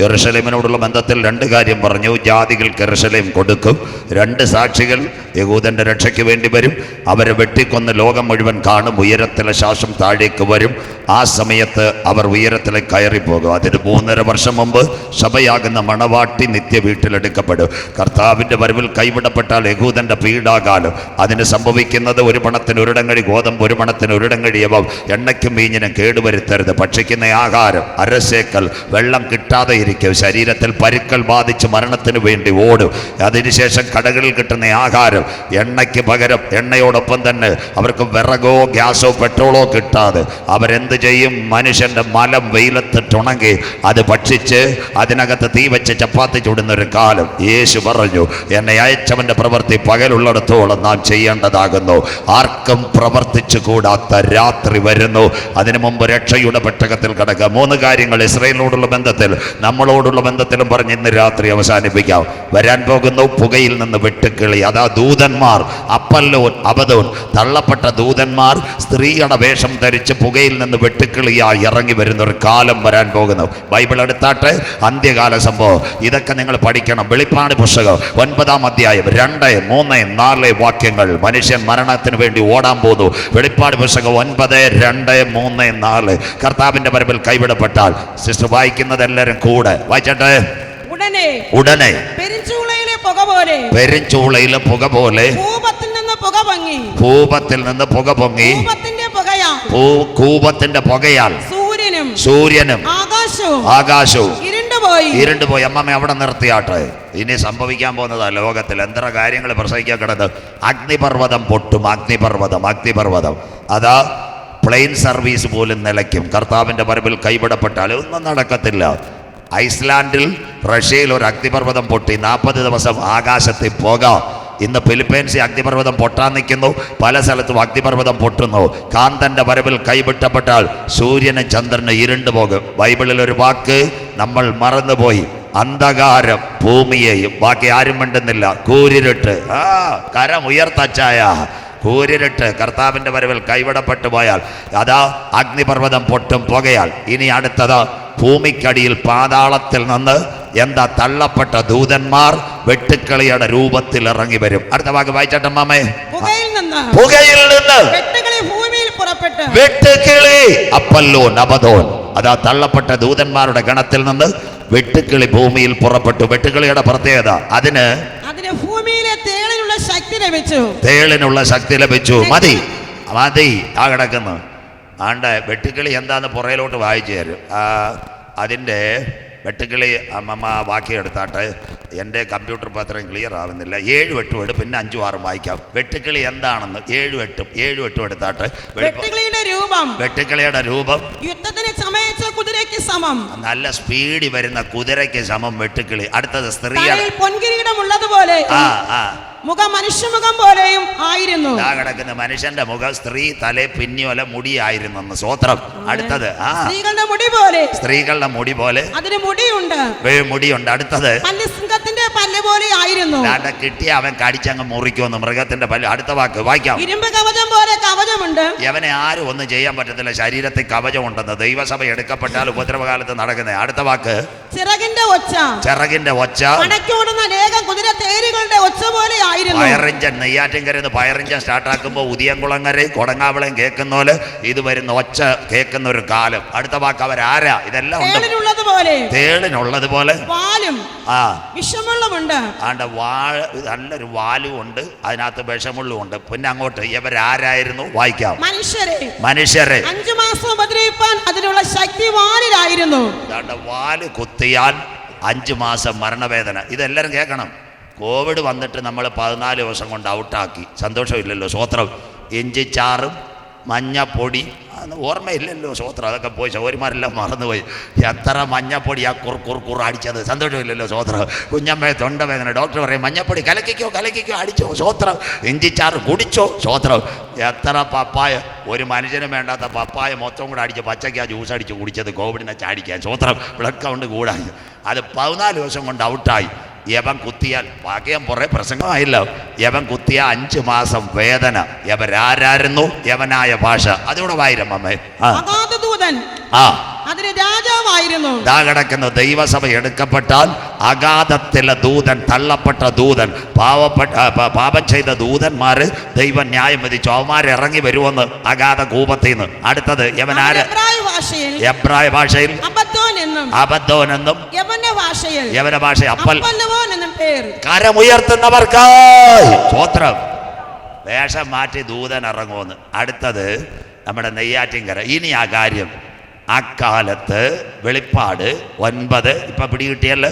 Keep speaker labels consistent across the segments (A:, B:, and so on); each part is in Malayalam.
A: യെരൂശലേമിനോടുള്ള ബന്ധത്തിൽ 2 കാര്യം പറഞ്ഞു. ജാതികൾക്ക് യെരൂശലേം കൊടുക്കും. 2 സാക്ഷികൾ യഹൂദന്റെ രക്ഷയ്ക്ക് വേണ്ടി വരും. അവരെ വെട്ടിക്കൊന്ന് ലോകം മുഴുവൻ കാണും. ഉയരത്തിലെ ശ്വാസം താഴേക്ക് വരും. ആ സമയത്ത് അവർ ഉയരത്തിലേക്ക് കയറിപ്പോകും. അതിന് 3.5 വർഷം മുമ്പ് സഭയാകുന്ന മണവാട്ടി നിത്യ വീട്ടിലെടുക്കപ്പെടും. കർത്താവിൻ്റെ വരവിൽ കൈവിടപ്പെട്ടാൽ യഹൂദന്റെ പീഡാകാലം. അതിന് സംഭവിക്കുന്നത് 1 പണത്തിന് 1 ഇടങ്ങഴി ഗോതമ്പ്, 1 പണത്തിന് 1 ഇടങ്ങഴി യവം. എണ്ണയ്ക്കും വീഞ്ഞിനും കേടുവരുത്തരുത്. ഭക്ഷിക്കുന്ന ആഹാരം അരശേക്കൽ വെള്ളം കിട്ടാതെ ഇരിക്കും. ശരീരത്തിൽ പരുക്കൾ ബാധിച്ച് മരണത്തിന് വേണ്ടി ഓടും. അതിനുശേഷം കടകളിൽ കിട്ടുന്ന ആഹാരം എണ്ണയ്ക്ക് പകരം എണ്ണയോടൊപ്പം തന്നെ അവർക്ക് വിറകോ ഗ്യാസോ പെട്രോളോ കിട്ടാതെ അവരെന്ത് ചെയ്യും? മനുഷ്യന്റെ മലം വെയിലത്തിട്ടുണങ്ങി അത് ഭക്ഷിച്ച് അതിനകത്ത് തീ വെച്ച് ചപ്പാത്തി ചുടുന്നൊരു കാലം. യേശു പറഞ്ഞു, എന്നെ അയച്ചവന്റെ പ്രവൃത്തി പകലുള്ളിടത്തോളം നാം ചെയ്യേണ്ടതാകുന്നു. ആർക്കും പ്രവർത്തിച്ചു കൂടാത്ത രാത്രി വരുന്നു. അതിനു മുമ്പ് രക്ഷയുടെ പെട്ടകത്തിൽ കിടക്കുക. 3 കാര്യങ്ങൾ ഇസ്രായേലിനോടുള്ള ബന്ധത്തിൽ നമ്മളോടുള്ള ബന്ധത്തിലും പറഞ്ഞ് ഇന്ന് രാത്രി അവസാനിപ്പിക്കാം. വരാൻ പോകുന്നു പുകയിൽ നിന്ന് വെട്ടുക്കിളി. അതാ ദൂതന്മാർ, അപ്പല്ലോൻ അബദോൻ, തള്ളപ്പെട്ട ദൂതന്മാർ സ്ത്രീയുടെ വേഷം ധരിച്ച് പുകയിൽ നിന്ന് വെട്ടുക്കിളിയായി ഇറങ്ങി വരുന്ന ഒരു കാലം വരാൻ പോകുന്നു. ബൈബിൾ എടുത്താട്ടെ, അന്ത്യകാല സംഭവം. ഇതൊക്കെ നിങ്ങൾ പഠിക്കണം. വെളിപ്പാട് പുസ്തകം 9-ാം അധ്യായം 2, 3, 4 വാക്യങ്ങൾ. മനുഷ്യൻ മരണത്തിന് വേണ്ടി ഓടാൻ പോകുന്നു. വെളിപ്പാട് പുസ്തകം 9, 2, 3, 4. കർത്താവിന്റെ വരവിൽ കൈവിടപ്പെട്ടാൽ സിസ്റ്റർ വായിക്കുന്നത് എല്ലാവരും കൂടെ വായിച്ചട്ടെ. ഉടനെ പെരിഞ്ചൂളയിലെ പുക പോലെ ഭൂപത്തിൽ നിന്ന് പുക പൊങ്ങി കൂപത്തിന്റെ പുകയാൽ സൂര്യനും ആകാശവും ഇരുണ്ടുപോയി. അമ്മമ്മ അവിടെ നിർത്തിയാട്ടെ. ഇനി സംഭവിക്കാൻ പോകുന്നതാ ലോകത്തിൽ എത്ര കാര്യങ്ങൾ പ്രസവിക്കാൻ കിടന്നത്. അഗ്നിപർവ്വതം പൊട്ടും. അഗ്നിപർവ്വതം അതാ പ്ലെയിൻ സർവീസ് പോലും നിലയ്ക്കും. കർത്താവിന്റെ വരവിൽ കൈവിടപ്പെട്ടാൽ ഒന്നും നടക്കത്തില്ല. ഐസ്ലാൻഡിൽ, റഷ്യയിൽ ഒരു അഗ്നിപർവ്വതം പൊട്ടി. 40 ദിവസം ആകാശത്തിൽ പോകാം. ഇന്ന് ഫിലിപ്പൈൻസിൽ അഗ്നിപർവ്വതം പൊട്ടാൻ നിൽക്കുന്നു. പല സ്ഥലത്തും അഗ്നിപർവ്വതം പൊട്ടുന്നു. കാന്തന്റെ വരവിൽ കൈവിട്ടപ്പെട്ടാൽ സൂര്യനും ചന്ദ്രനും ഇരുണ്ടു പോകും. ബൈബിളിൽ ഒരു വാക്ക് നമ്മൾ മറന്നുപോയി. അന്ധകാരം ഭൂമിയെയും. ബാക്കി ആരും മിണ്ടുന്നില്ല. കൂരിരുട്ട്. കരം ഉയർത്തച്ചായ കൂരിരുട്ട്. കർത്താവിന്റെ വരവിൽ കൈവിടപ്പെട്ടു പോയാൽ അതാ അഗ്നിപർവ്വതം പൊട്ടും പുകയാൽ. ഇനി അടുത്തത് ഭൂമിക്കടിയിൽ പാതാളത്തിൽ നിന്ന് എന്താ തള്ളപ്പെട്ട ദൂതന്മാർ വെട്ടുക്കിളിയുടെ രൂപത്തിൽ ഇറങ്ങി വരും. അടുത്ത വാക്ക് വായിച്ചട്ടമ്മേ. പുകയിൽ നിന്ന് വെട്ടുകിളി അപ്പല്ലോൻ അബദോൻ. അതാ തള്ളപ്പെട്ട ദൂതന്മാരുടെ ഗണത്തിൽ നിന്ന് വെട്ടുക്കിളി ഭൂമിയിൽ പുറപ്പെട്ടു. വെട്ടുക്കിളിയുടെ പ്രത്യേകത അതിന് ഭൂമിയിലെ തേളിനുള്ള ശക്തി ലഭിച്ചു. മതി ആ കിടക്കുന്നു. ആണ്ട് വെട്ടുക്കിളി എന്താന്ന് പുറയിലോട്ട് വായിച്ചു തരും. അതിൻ്റെ വെട്ടുക്കിളി അമ്മമ്മ വാക്യം എടുത്താട്ടെ. എൻ്റെ കമ്പ്യൂട്ടർ ഇപ്പോൾ അത്രയും ക്ലിയർ ആവുന്നില്ല. 7, 8 എടു, പിന്നെ 5, 6 വായിക്കാം. വെട്ടുക്കിളി എന്താണെന്ന് 7, 8 എടുത്താട്ടെ. വെട്ടുക്കിളിയുടെ രൂപം
B: യുദ്ധത്തിന് സമയച്ച കുതിരയ്ക്ക് സമം.
A: നല്ല സ്പീഡിൽ വരുന്ന കുതിരയ്ക്ക് സമം വെട്ടുക്കിളി. അടുത്തത് സ്ത്രീയുടെ
B: പൊൻകിരീടമുള്ളതുപോലെ മുഖം മനുഷ്യമുഖം പോലെയും ആയിരുന്നു.
A: കിടക്കുന്ന മനുഷ്യന്റെ മുഖം സ്ത്രീ തലേ പിന്നിയോല മുടിയായിരുന്നു. സ്വോത്രം. അടുത്തത് സ്ത്രീകളുടെ മുടി പോലെ അതിന് മുടിയുണ്ട്. അടുത്തത്
B: സിംഹത്തിന്റെ പല്ല് പോലെ ആയിരുന്നു.
A: കിട്ടിയ അവൻ കടിച്ചങ്ങ് മുറിക്കുമെന്ന് മൃഗത്തിന്റെ പല്ല്. അടുത്ത വാക്ക് വായിക്കാം.
B: ഇരുമ്പ് കവചം പോലെ കവചമുണ്ട്.
A: യവനെ ആരും ഒന്നും ചെയ്യാൻ പറ്റത്തില്ല. ശരീരത്തിൽ കവചമുണ്ടെന്ന്. ദൈവസഭ എടുക്കപ്പെട്ടാൽ ഉപദ്രവകാലത്ത് നടക്കുന്നത്. അടുത്ത വാക്ക് ചിറകിന്റെ ഒച്ച. അനേകം കുതിര തേരുകളുടെ ഒച്ച പോലെ ആയിരുന്നു. പയറിഞ്ചൻ. നെയ്യാറ്റിൻകരന്ന് പയറിഞ്ചൻ സ്റ്റാർട്ടാക്കുമ്പോൾ ഉദിയംകുളങ്ങരയും കൊടങ്ങാവിളയും കേൾക്കുന്ന പോലെ ഇത് വരുന്ന ഒച്ച കേൾക്കുന്ന ഒരു കാലം. അടുത്ത വാക്ക് അവരാരാ? ഇതെല്ലാം തേളിനുള്ളതുപോലെ വാലും വിഷമുള്ളുമുണ്ട്. നല്ലൊരു വാലും ഉണ്ട്, അതിനകത്ത് വിഷമുള്ളും ഉണ്ട്. പിന്നെ അങ്ങോട്ട് ഇവരാരായിരുന്നു? വായിക്കാം. മനുഷ്യരെ
B: 5 മാസം ഉപദ്രവിപ്പാൻ അതിനുള്ള ശക്തി വാലിലായിരുന്നു.
A: വാല് കുത്തിയാൽ 5 മാസം മരണവേദന. ഇതെല്ലാവരും കേൾക്കണം. കോവിഡ് വന്നിട്ട് നമ്മൾ 14 ദിവസം കൊണ്ട് ഔട്ടാക്കി. സന്തോഷമില്ലല്ലോ. സ്വോത്രം. ഇഞ്ചിച്ചാറും മഞ്ഞപ്പൊടി ഓർമ്മയില്ലല്ലോ. സ്വോത്രം. അതൊക്കെ പോയി സൗകര്യമാരെല്ലാം മറന്നുപോയി. എത്ര മഞ്ഞപ്പൊടി ആ കുർ അടിച്ചത്. സന്തോഷമില്ലല്ലോ. സ്വോത്രം. കുഞ്ഞമ്മയെ തൊണ്ടവേദന. ഡോക്ടർ പറയും മഞ്ഞപ്പൊടി കലക്കിക്കോ അടിച്ചോ. സ്വോത്രം. ഇഞ്ചിച്ചാറ് കുടിച്ചോ. സ്വോത്രം. എത്ര പപ്പായ, ഒരു മനുഷ്യനും വേണ്ടാത്ത പപ്പായ മൊത്തം കൂടെ അടിച്ച് പച്ചയ്ക്കാ ജ്യൂസ് അടിച്ച് കുടിച്ചത് കോവിഡിനെ ചാടിക്കാൻ. സ്വോത്രം. ബ്ലഡ് കൗണ്ട് കൂടായി. അത് 14 ദിവസം കൊണ്ട് ഔട്ടായി. യവൻ കുത്തിയാൽ ഭാഗ്യം പുറേ പ്രസംഗമായില്ല. യവൻ കുത്തിയ 5 മാസം വേദന. യവരാരായിരുന്നു? യവനായ ഭാഷ. അതുകൂടെ വായിരം അമ്മേ.
B: അതിന് രാജാവായിരുന്നു.
A: ദാ കിടക്കുന്നു. ദൈവസഭ എടുക്കപ്പെട്ടാൽ അഗാധത്തിലെ ദൂതൻ, തള്ളപ്പെട്ട ദൂതൻ, പാപം ചെയ്ത ദൂതന്മാര് ദൈവം ന്യായം വിധിച്ചു. അവന്മാർ ഇറങ്ങി വരുമെന്ന് അഗാധ കൂപത്തിൽ നിന്ന്. അടുത്തത് യവനാര്? എബ്രായ ഭാഷയിൽ അബദ്ദോൻ എന്നും യവന ഭാഷ അപ്പൽ
B: എന്നും പേര്.
A: കരമുയർത്തുന്നവർക്കായി സ്തോത്രം. വേഷം മാറ്റി ദൂതൻ ഇറങ്ങുമെന്ന്. അടുത്തത് നമ്മുടെ നെയ്യാറ്റിൻകര. ഇനി ആ കാര്യം അക്കാലത്ത് വെളിപ്പാട് 9 ഇപ്പൊ പിടികിട്ടിയല്ലോ.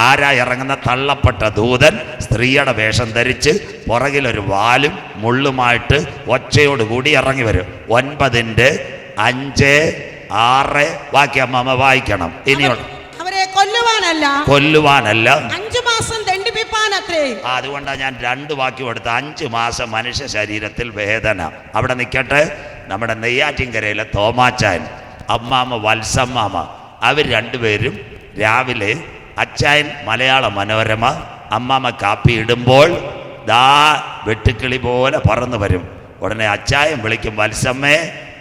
A: ആരാ ഇറങ്ങുന്ന? തള്ളപ്പെട്ട ദൂതൻ സ്ത്രീയുടെ വേഷം ധരിച്ച് പുറകിലൊരു വാലും മുള്ളുമായിട്ട് ഒച്ചയോടുകൂടി ഇറങ്ങി വരും. 9-ന്റെ 5, 6 വാക്യം അമ്മ വായിക്കണം. ഇനിയുള്ള
B: അവരെ കൊല്ലുവാനല്ല 5 മാസം ദണ്ഡിപ്പിപ്പാനത്രേ.
A: അതുകൊണ്ടാണ് ഞാൻ 2 വാക്യം എടുത്ത്. 5 മാസം മനുഷ്യ ശരീരത്തിൽ വേദന. അവിടെ നിൽക്കട്ടെ. നമ്മുടെ നെയ്യാറ്റിൻകരയിലെ തോമാച്ചാൻ, അമ്മാമ്മ വത്സമ്മാമ്മ, അവർ രണ്ടുപേരും രാവിലെ അച്ചായൻ മലയാള മനോരമ, അമ്മാമ്മ കാപ്പി ഇടുമ്പോൾ ദാ വെട്ടുക്കിളി പോലെ പറന്നു വരും. ഉടനെ അച്ചായൻ വിളിക്കും, വത്സമ്മേ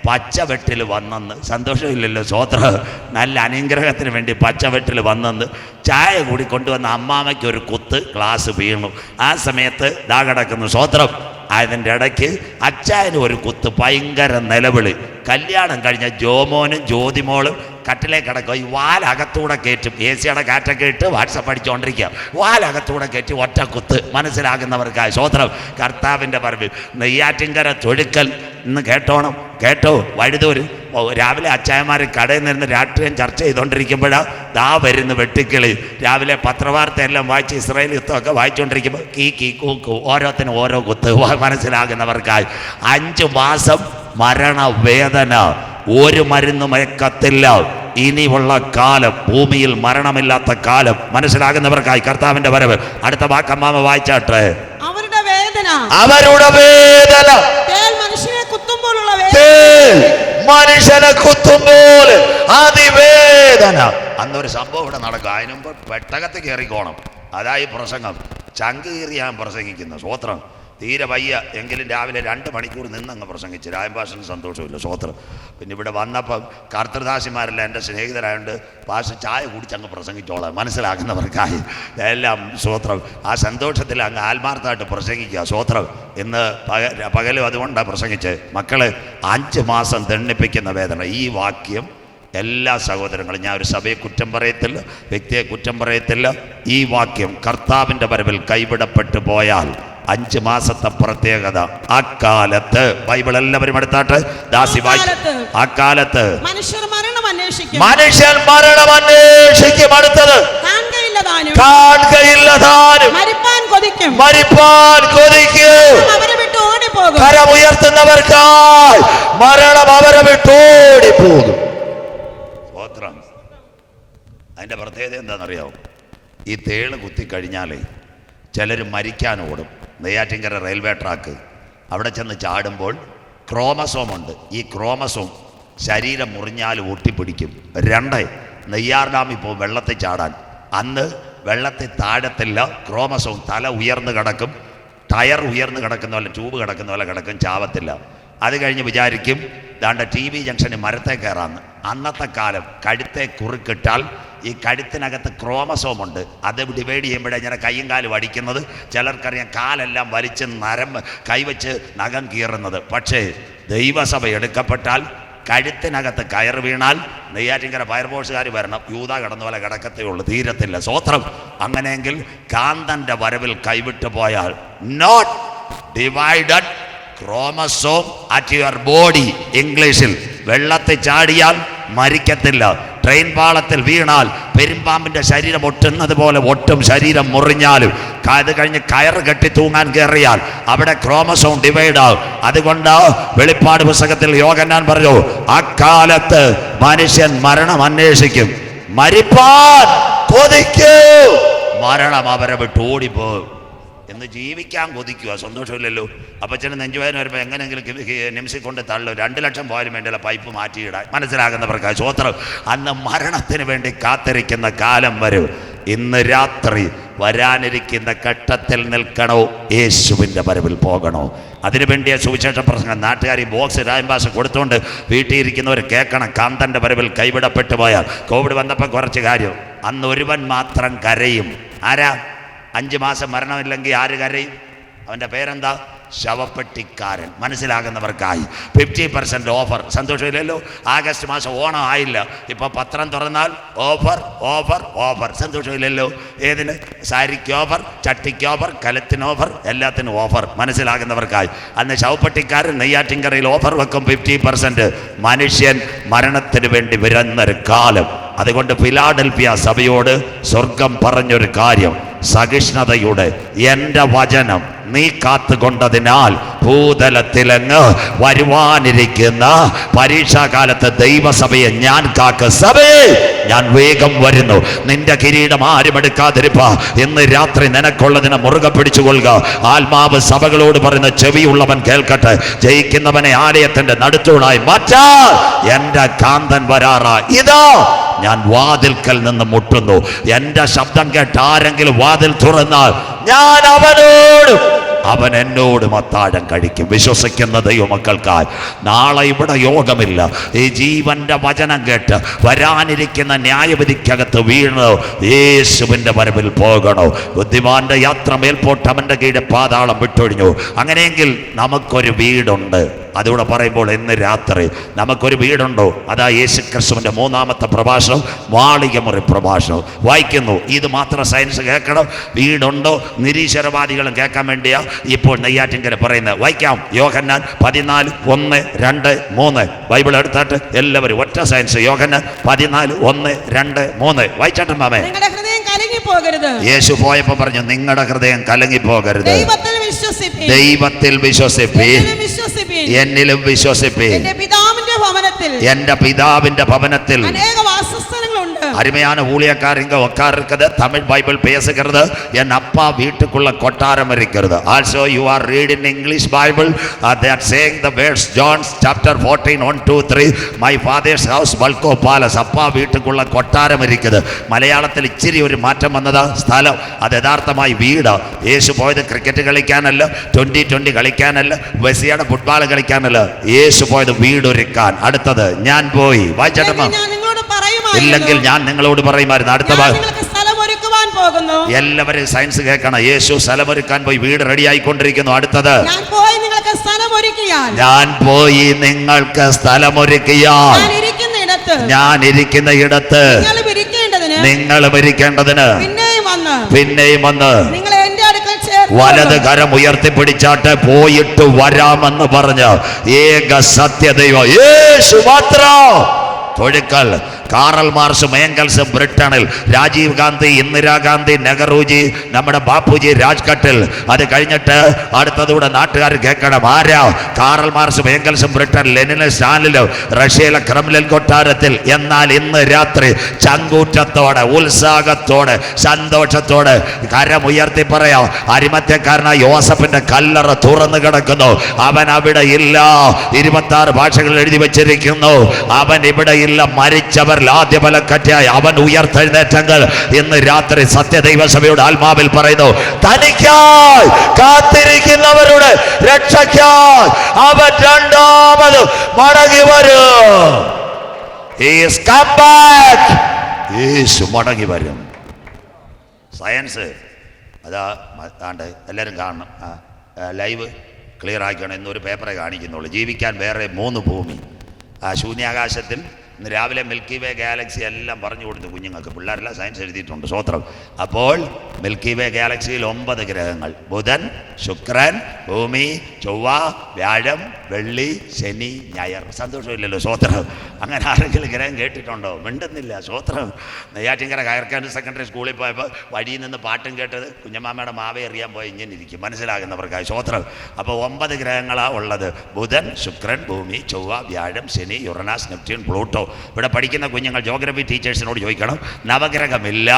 A: പച്ചവെട്ടിൽ വന്നെന്ന്. സന്തോഷമില്ലല്ലോ സ്വോത്രം. നല്ല അനുഗ്രഹത്തിന് വേണ്ടി പച്ചവെട്ടിൽ വന്നെന്ന് ചായ കൂടി കൊണ്ടുവന്ന അമ്മാമ്മയ്ക്ക് ഒരു കുത്ത് ഗ്ലാസ് വീണു. ആ സമയത്ത് ദാ കിടക്കുന്നു സ്വോത്രം. അതിൻ്റെ ഇടയ്ക്ക് അച്ചായനും ഒരു കുത്ത്, ഭയങ്കര നിലവിളി. കല്യാണം കഴിഞ്ഞ ജോമോനും ജ്യോതിമോളും കട്ടിലേ കിടക്കുക. ഈ വാലകത്തൂടെ കയറ്റും. AC-യുടെ കാറ്റൊക്കെ ഇട്ട് വാട്സപ്പ് അടിച്ചുകൊണ്ടിരിക്കുക. വാലകത്തൂടെ കയറ്റി ഒറ്റ കുത്ത്. മനസ്സിലാകുന്നവർക്കായി സ്വോത്രം. കർത്താവിൻ്റെ പറമ്പിൽ നെയ്യാറ്റിൻകര തൊഴുക്കൽ ഇന്ന് കേട്ടോണം. കേട്ടോ? വഴുതൂര് രാവിലെ അച്ചായന്മാർ കടയിൽ നിന്ന് രാഷ്ട്രീയം ചർച്ച ചെയ്തുകൊണ്ടിരിക്കുമ്പോഴാണ് ദാ വരുന്നു വെട്ടിക്കിളി. രാവിലെ പത്രവാർത്ത എല്ലാം വായിച്ച് ഇസ്രായേൽ യുദ്ധമൊക്കെ വായിച്ചുകൊണ്ടിരിക്കുമ്പോൾ കീ കൂക്കു, ഓരോത്തിനും ഓരോ കുത്ത്. മനസ്സിലാകുന്നവർക്കായി 5 മാസം മരണവേദന. ഒരു മരുന്ന് മയക്കത്തില്ല. ഇനിയുള്ള കാലം ഭൂമിയിൽ മരണമില്ലാത്ത കാലം. മനസ്സിലാകുന്നവർക്കായി കർത്താവിന്റെ വരവ്. അടുത്ത വാക്കമ്മാമ വായിച്ചാട്ടെ.
B: അവരുടെ വേദന
A: മനുഷ്യനെ കുത്തുമ്പോൾ അതിവേദന. അന്നൊരു സംഭവം ഇവിടെ നടക്കും. അതിനുമ്പ് പെട്ടകത്ത് കയറിക്കോണം. അതായി പ്രസംഗം. ചങ്ക് കീറി ഞാൻ പ്രസംഗിക്കുന്നു. സ്വോത്രം. തീരെ വയ്യ എങ്കിലും രാവിലെ 2 മണിക്കൂർ നിന്നങ്ങ് പ്രസംഗിച്ച്. രായംഭാഷന് സന്തോഷമില്ല. സ്വോത്രം. പിന്നെ ഇവിടെ വന്നപ്പം കർത്തൃദാസിമാരെല്ലാം എൻ്റെ സ്നേഹിതരായതുകൊണ്ട് ഭാഷ ചായ കുടിച്ചങ്ങ് പ്രസംഗിച്ചോളാം. മനസ്സിലാക്കുന്നവർക്കായി എല്ലാം സ്വോത്രം. ആ സന്തോഷത്തിൽ അങ്ങ് ആത്മാർത്ഥമായിട്ട് പ്രസംഗിക്കുക. സ്വോത്രം. ഇന്ന് പകലും അതുകൊണ്ടാണ് പ്രസംഗിച്ച്. മക്കളെ 5 മാസം ദണ്ഡിപ്പിക്കുന്ന വേദന. ഈ വാക്യം എല്ലാ സഹോദരങ്ങളും, ഞാൻ ഒരു സഭയെ കുറ്റം പറയത്തില്ല, വ്യക്തിയെ കുറ്റം പറയത്തില്ല. ഈ വാക്യം കർത്താവിൻ്റെ വരവിൽ കൈവിടപ്പെട്ടു പോയാൽ 5 മാസത്തെ പ്രത്യേകത. അക്കാലത്ത് ബൈബിൾ എല്ലാവരും എടുത്താട്ട് ദാസി വായിച്ചു. അക്കാലത്ത് മനുഷ്യൻ മരണം അന്വേഷിക്കും. അടുത്തത് കാണുകയില്ലതാനും മരിപ്പാൻ കൊതിക്കും. കരമുയർത്തുന്നവർക്കായി മരണം അവരെ വിട്ടോടിപ്പോകും. സ്തോത്രം. അതിന്റെ പ്രത്യേകത എന്താണെന്നറിയാമോ? ഈ തേള് കുത്തിക്കഴിഞ്ഞാലേ ചിലർ മരിക്കാൻ ഓടും. നെയ്യാറ്റിൻകര റെയിൽവേ ട്രാക്ക് അവിടെ ചെന്ന് ചാടുമ്പോൾ ക്രോമസോമുണ്ട്. ഈ ക്രോമസോം ശരീരം മുറിഞ്ഞാൽ ഒട്ടിപ്പിടിക്കും. 2 നെയ്യാർ ഡാമിൽ പോകും വെള്ളത്തിൽ ചാടാൻ. അന്ന് വെള്ളത്തിൽ താഴത്തില്ല. ക്രോമസോം തല ഉയർന്ന് കിടക്കും. ടയർ ഉയർന്ന് കിടക്കുന്ന പോലെ, ട്യൂബ് കിടക്കുന്ന പോലെ കിടക്കും. ചാവത്തില്ല. അത് കഴിഞ്ഞ് വിചാരിക്കും ദാണ്ട TV ജംഗ്ഷന് മരത്തെ കയറാന്ന്. അന്നത്തെ കാലം കഴുത്തെ കുറുക്കിട്ടാൽ ഈ കഴുത്തിനകത്ത് ക്രോമസോമുണ്ട്. അത് ഡിവൈഡ് ചെയ്യുമ്പോഴേ ഇങ്ങനെ കൈയും കാലും അടിക്കുന്നത്. ചിലർക്കറിയാം കാലെല്ലാം വലിച്ച് കൈവച്ച് നഖം കീറുന്നത്. പക്ഷേ ദൈവസഭ എടുക്കപ്പെട്ടാൽ കഴുത്തിനകത്ത് കയർ വീണാൽ നെയ്യാറ്റിൻകര ഫയർഫോഴ്സുകാർ വരണം. യൂത കിടന്ന പോലെ കിടക്കത്തേ ഉള്ളൂ, തീരത്തില്ല. സ്വോത്രം. അങ്ങനെയെങ്കിൽ കാന്തന്റെ വരവിൽ കൈവിട്ടു പോയാൽ not divided chromosome at your body. ഇംഗ്ലീഷിൽ വെള്ളത്തിൽ ചാടിയാൽ മരിക്കത്തില്ല. ട്രെയിൻ പാളത്തിൽ വീണാൽ പെരുമ്പാമ്പിന്റെ ശരീരം ഒട്ടുന്നത് പോലെ ഒട്ടും. ശരീരം മുറിഞ്ഞാലും അത് കഴിഞ്ഞ് കയറ് കെട്ടി തൂങ്ങാൻ കയറിയാൽ അവിടെ ക്രോമസോം ഡിവൈഡ് ആവും. അതുകൊണ്ട് വെളിപ്പാട് പുസ്തകത്തിൽ യോഹന്നാൻ പറഞ്ഞു, അക്കാലത്ത് മനുഷ്യൻ മരണം അന്വേഷിക്കും, മരിപ്പാൻ കൊതിക്കും, മരണം അവരെ വിട്ട് ഓടിപ്പോകും. എന്ന് ജീവിക്കാൻ കൊതിക്കുക. സന്തോഷമില്ലല്ലോ. അപ്പച്ചന് നെഞ്ചുവേദന വരുമ്പോൾ എങ്ങനെയെങ്കിലും നിമിഷിക്കൊണ്ട് തള്ളു. 2 ലക്ഷം പോയാലും വേണ്ടിയുള്ള പൈപ്പ് മാറ്റിയിടാൻ. മനസ്സിലാകുന്നവർക്ക് സ്വോത്രം. അന്ന് മരണത്തിന് വേണ്ടി കാത്തിരിക്കുന്ന കാലം വരും. ഇന്ന് രാത്രി വരാനിരിക്കുന്ന ഘട്ടത്തിൽ നിൽക്കണോ, യേശുവിൻ്റെ വരവിൽ പോകണോ? അതിനുവേണ്ടിയ സുവിശേഷ പ്രസംഗം. നാട്ടുകാർ ഈ ബോക്സ് രായംഭാഷ കൊടുത്തുകൊണ്ട് വീട്ടിൽ ഇരിക്കുന്നവർ കേൾക്കണം. കാന്തൻ്റെ വരവിൽ കൈവിടപ്പെട്ടു പോയാൽ. കോവിഡ് വന്നപ്പോൾ കുറച്ച് കാര്യം. അന്ന് ഒരുവൻ മാത്രം കരയും. ആരാ? 5 മാസം മരണമില്ലെങ്കിൽ ആര് കരയും? അവൻ്റെ പേരെന്താ? ശവപ്പെട്ടിക്കാരൻ. മനസ്സിലാകുന്നവർക്കായി 50% ഓഫർ. സന്തോഷമില്ലല്ലോ? ആഗസ്റ്റ് മാസം ഓണം ആയില്ല, ഇപ്പോൾ പത്രം തുറന്നാൽ ഓഫർ ഓഫർ ഓഫർ. സന്തോഷമില്ലല്ലോ? ഏതിന്? സാരിക്ക് ഓഫർ, ചട്ടിക്ക് ഓഫർ, കലത്തിന് ഓഫർ, എല്ലാത്തിനും ഓഫർ. മനസ്സിലാകുന്നവർക്കായി. അന്ന് ശവപ്പെട്ടിക്കാരൻ നെയ്യാറ്റിൻകരയിൽ ഓഫർ വെക്കും 50%. മനുഷ്യൻ മരണത്തിന് വേണ്ടി വരുന്നൊരു കാലം. അതുകൊണ്ട് ഫിലാഡൽഫിയ സഭയോട് സ്വർഗം പറഞ്ഞൊരു കാര്യം, സഹിഷ്ണുതയുടെ എൻ്റെ വചനം നീ കാത്തുകൊണ്ടതിനാൽ ഭൂതലത്തിലങ്ങ് വരുവാനിരിക്കുന്ന പരീക്ഷാകാലത്ത് ദൈവസഭയെ ഞാൻ കാക്ക. സഭയെ ഞാൻ വേഗം വരുന്നു, നിന്റെ കിരീടം ആരും എടുക്കാതിരിപ്പ. ഇന്ന് രാത്രി നിനക്കുള്ളതിനെ മുറുകെ പിടിച്ചുകൊള്ളുക. ആത്മാവ് സഭകളോട് പറയുന്ന ചെവിയുള്ളവൻ കേൾക്കട്ടെ. ജയിക്കുന്നവനെ ആലയത്തിന്റെ നടുത്തൂണായി മാറ്റാ. എൻ്റെ കാന്തൻ വരാറാ. ഇതാ ഞാൻ വാതിൽക്കൽ നിന്ന് മുട്ടുന്നു. എൻ്റെ ശബ്ദം കേട്ട് ആരെങ്കിലും വാതിൽ തുറന്നാൽ ഞാൻ അവനോട്, അവൻ എന്നോടും അത്താഴം കഴിക്കും. വിശ്വസിക്കുന്ന ദൈവമക്കൾക്കായി നാളെ ഇവിടെ യോഗമില്ല. ഈ ജീവന്റെ വചനം കേട്ട് വരാനിരിക്കുന്ന ന്യായവിധിക്കകത്ത് വീണ് യേശുവിൻ്റെ വരവിൽ പോകണോ? ബുദ്ധിമാന്റെ യാത്ര മേൽപോട്ട് അവൻ്റെ കീഴിൽ പാതാളം വിട്ടൊഴിഞ്ഞു. അങ്ങനെയെങ്കിൽ നമുക്കൊരു വീടുണ്ട്. അതുകൂടെ പറയുമ്പോൾ ഇന്ന് രാത്രി നമുക്കൊരു വീടുണ്ടോ? അതാ യേശു ക്രിസ്തുവിൻ്റെ 3-ാമത്തെ പ്രഭാഷണം, മാളികമുറി പ്രഭാഷണം വായിക്കുന്നു. ഇത് മാത്രം സയൻസ് കേൾക്കണം. വീടുണ്ടോ? നിരീശ്വരവാദികളും കേൾക്കാൻ വേണ്ടിയാ ഇപ്പോൾ നെയ്യാറ്റിൻകര പറയുന്നത്. വായിക്കാം. യോഹന്നാൻ 14:1-2-3 ബൈബിൾ എടുത്താട്ട് എല്ലാവരും ഒറ്റ സയൻസ്. യോഹന്നാൻ 14:1-2-3 വായിച്ചാട്ടും മാമേ. യേശു പോയപ്പോ പറഞ്ഞു, നിങ്ങളുടെ ഹൃദയം കലങ്ങിപ്പോകരുത്. ദൈവത്തിൽ വിശ്വസിപ്പീൻ, എന്നിലും വിശ്വസിപ്പീൻ. എന്റെ പിതാവിന്റെ ഭവനത്തിൽ அருமையான ஊழியக்காரர் இங்க உட்கார்றது. தமிழ் பைபிள் பேசுகிறது. என் அப்பா வீட்டுக்குள்ள கொட்டாரம் இருக்கிறது. Also you are reading English Bible. They are saying the words John chapter 14:1-3. My father's house Balco Palace. அப்பா வீட்டுக்குள்ள கொட்டாரம் இருக்குது. മലയാളത്തിൽ ഇച്ചിരി ഒരു മാറ്റം വന്നതാ. സ്ഥലം അത് യഥാർത്ഥമായി വീട്. യേശു പോയത് ക്രിക്കറ്റ് കളിക്കാനല്ല, 2020 കളിക്കാനല്ല, മെസ്സിയുടെ ഫുട്ബോൾ കളിക്കാനല്ല. യേശു പോയത് വീടൊരുക്കാൻ. അടുത്തത് ഞാൻ പോയി. വായിച്ചേട്ടമ്മ. ഇല്ലെങ്കിൽ ഞാൻ നിങ്ങളോട് പറയുമായിരുന്നു. അടുത്ത ഭാഗം എല്ലാവരും സയൻസ് കേൾക്കണം. യേശു സ്ഥലമൊരുക്കാൻ പോയി, വീട് റെഡി ആയിക്കൊണ്ടിരിക്കുന്നു. അടുത്തത് ഞാൻ പോയി നിങ്ങൾക്ക് സ്ഥലമൊരുക്കിയാൽ ഞാൻ ഇരിക്കുന്ന ഇടത്ത് നിങ്ങളും ഇരിക്കേണ്ടതിന് പിന്നെയും വന്ന് വലത് കരം ഉയർത്തിപ്പിടിച്ചാട്ട് പോയിട്ട് വരാമെന്ന് പറഞ്ഞ് ഏക സത്യദൈവം യേശു മാത്രം. തൊഴുക്കൽ കാറൽ മാർഷ് മേങ്കൽസ് ബ്രിട്ടനിൽ, രാജീവ് ഗാന്ധി, ഇന്ദിരാഗാന്ധി, നെഹ്റുജി, നമ്മുടെ ബാപ്പുജി രാജ്ഘട്ടിൽ. അത് കഴിഞ്ഞിട്ട് അടുത്തതൂടെ നാട്ടുകാർ കേൾക്കണം. ആരാ? കാറൽ മാർഷ് മേങ്കൽസും ബ്രിട്ടൻ, ലെനിനും സ്റ്റാലിനും റഷ്യയിലെ ക്രെംലിൻ കൊട്ടാരത്തിൽ. എന്നാൽ ഇന്ന് രാത്രി ചങ്കൂറ്റത്തോടെ, ഉത്സാഹത്തോടെ, സന്തോഷത്തോടെ കരമുയർത്തി പറയാം, അരിമത്യക്കാരനായ യോസഫിന്റെ കല്ലറ തുറന്നു കിടക്കുന്നു. അവൻ അവിടെ ഇല്ല. 26 ഭാഷകൾ എഴുതി വെച്ചിരിക്കുന്നു. അവൻ ഇവിടെ ഇല്ല. മരിച്ചവർ ആദ്യ ബലക്കറ്റായി അവൻ ഉയർത്തെഴുന്നേറ്റങ്ങൾ ഇന്ന് രാത്രി സത്യദൈവസഭയുടെ ആത്മാവിൽ പറയുന്നു. തനിക്കായി കാത്തിരിക്കുന്നവരുടെ രക്ഷയ്ക്കായി അവൻ രണ്ടാമത് മടങ്ങി വരും. യേശു മടങ്ങി വരും. സയൻസ് അതാ എല്ലാവരും കാണണം. ലൈവ് ക്ലിയർ ആക്കണം. എന്നൊരു പേപ്പറെ കാണിക്കുന്നുള്ളൂ. ജീവിക്കാൻ വേറെ 3 ഭൂമി. ശൂന്യാകാശത്തിൽ ഇന്ന് രാവിലെ മിൽക്കി വേ ഗാലക്സി എല്ലാം പറഞ്ഞു കൊടുത്തു കുഞ്ഞുങ്ങൾക്ക്. പിള്ളേരെല്ലാം സയൻസ് എഴുതിയിട്ടുണ്ട്. സ്വത്രം. അപ്പോൾ മിൽക്കി വേ ഗാലക്സിയിൽ 9 ഗ്രഹങ്ങൾ: ബുധൻ, ശുക്രൻ, ഭൂമി, ചൊവ്വ, വ്യാഴം, വെള്ളി, ശനി, ഞായർ. സന്തോഷമില്ലല്ലോ? സ്വത്രം. അങ്ങനെ ആരെങ്കിലും ഗ്രഹം കേട്ടിട്ടുണ്ടോ? മിണ്ടുന്നില്ല. സ്വത്രം. നെയ്യാറ്റിൻകര ഹയർ സെക്കൻഡറി സ്കൂളിൽ പോയപ്പോൾ വഴിയിൽ നിന്ന് പാട്ടും കേട്ടത് കുഞ്ഞമ്മാമ്മയുടെ മാവെ എറിയാൻ പോയി ഇങ്ങനെ ഇരിക്കും. മനസ്സിലാകുന്നവർക്കായി. സ്വത്രം. അപ്പോൾ 9 ഗ്രഹങ്ങളാണ് ഉള്ളത്. ബുധൻ, ശുക്രൻ, ഭൂമി, ചൊവ്വ, വ്യാഴം, ശനി, യുറനാസ്, നെപ്റ്റ്യൂൺ, പ്ലൂട്ടോ. ഇവിടെ പഠിക്കുന്ന കുഞ്ഞുങ്ങൾ ജോഗ്രഫി ടീച്ചേഴ്സിനോട് ചോദിക്കണം. നവഗ്രഹമില്ല,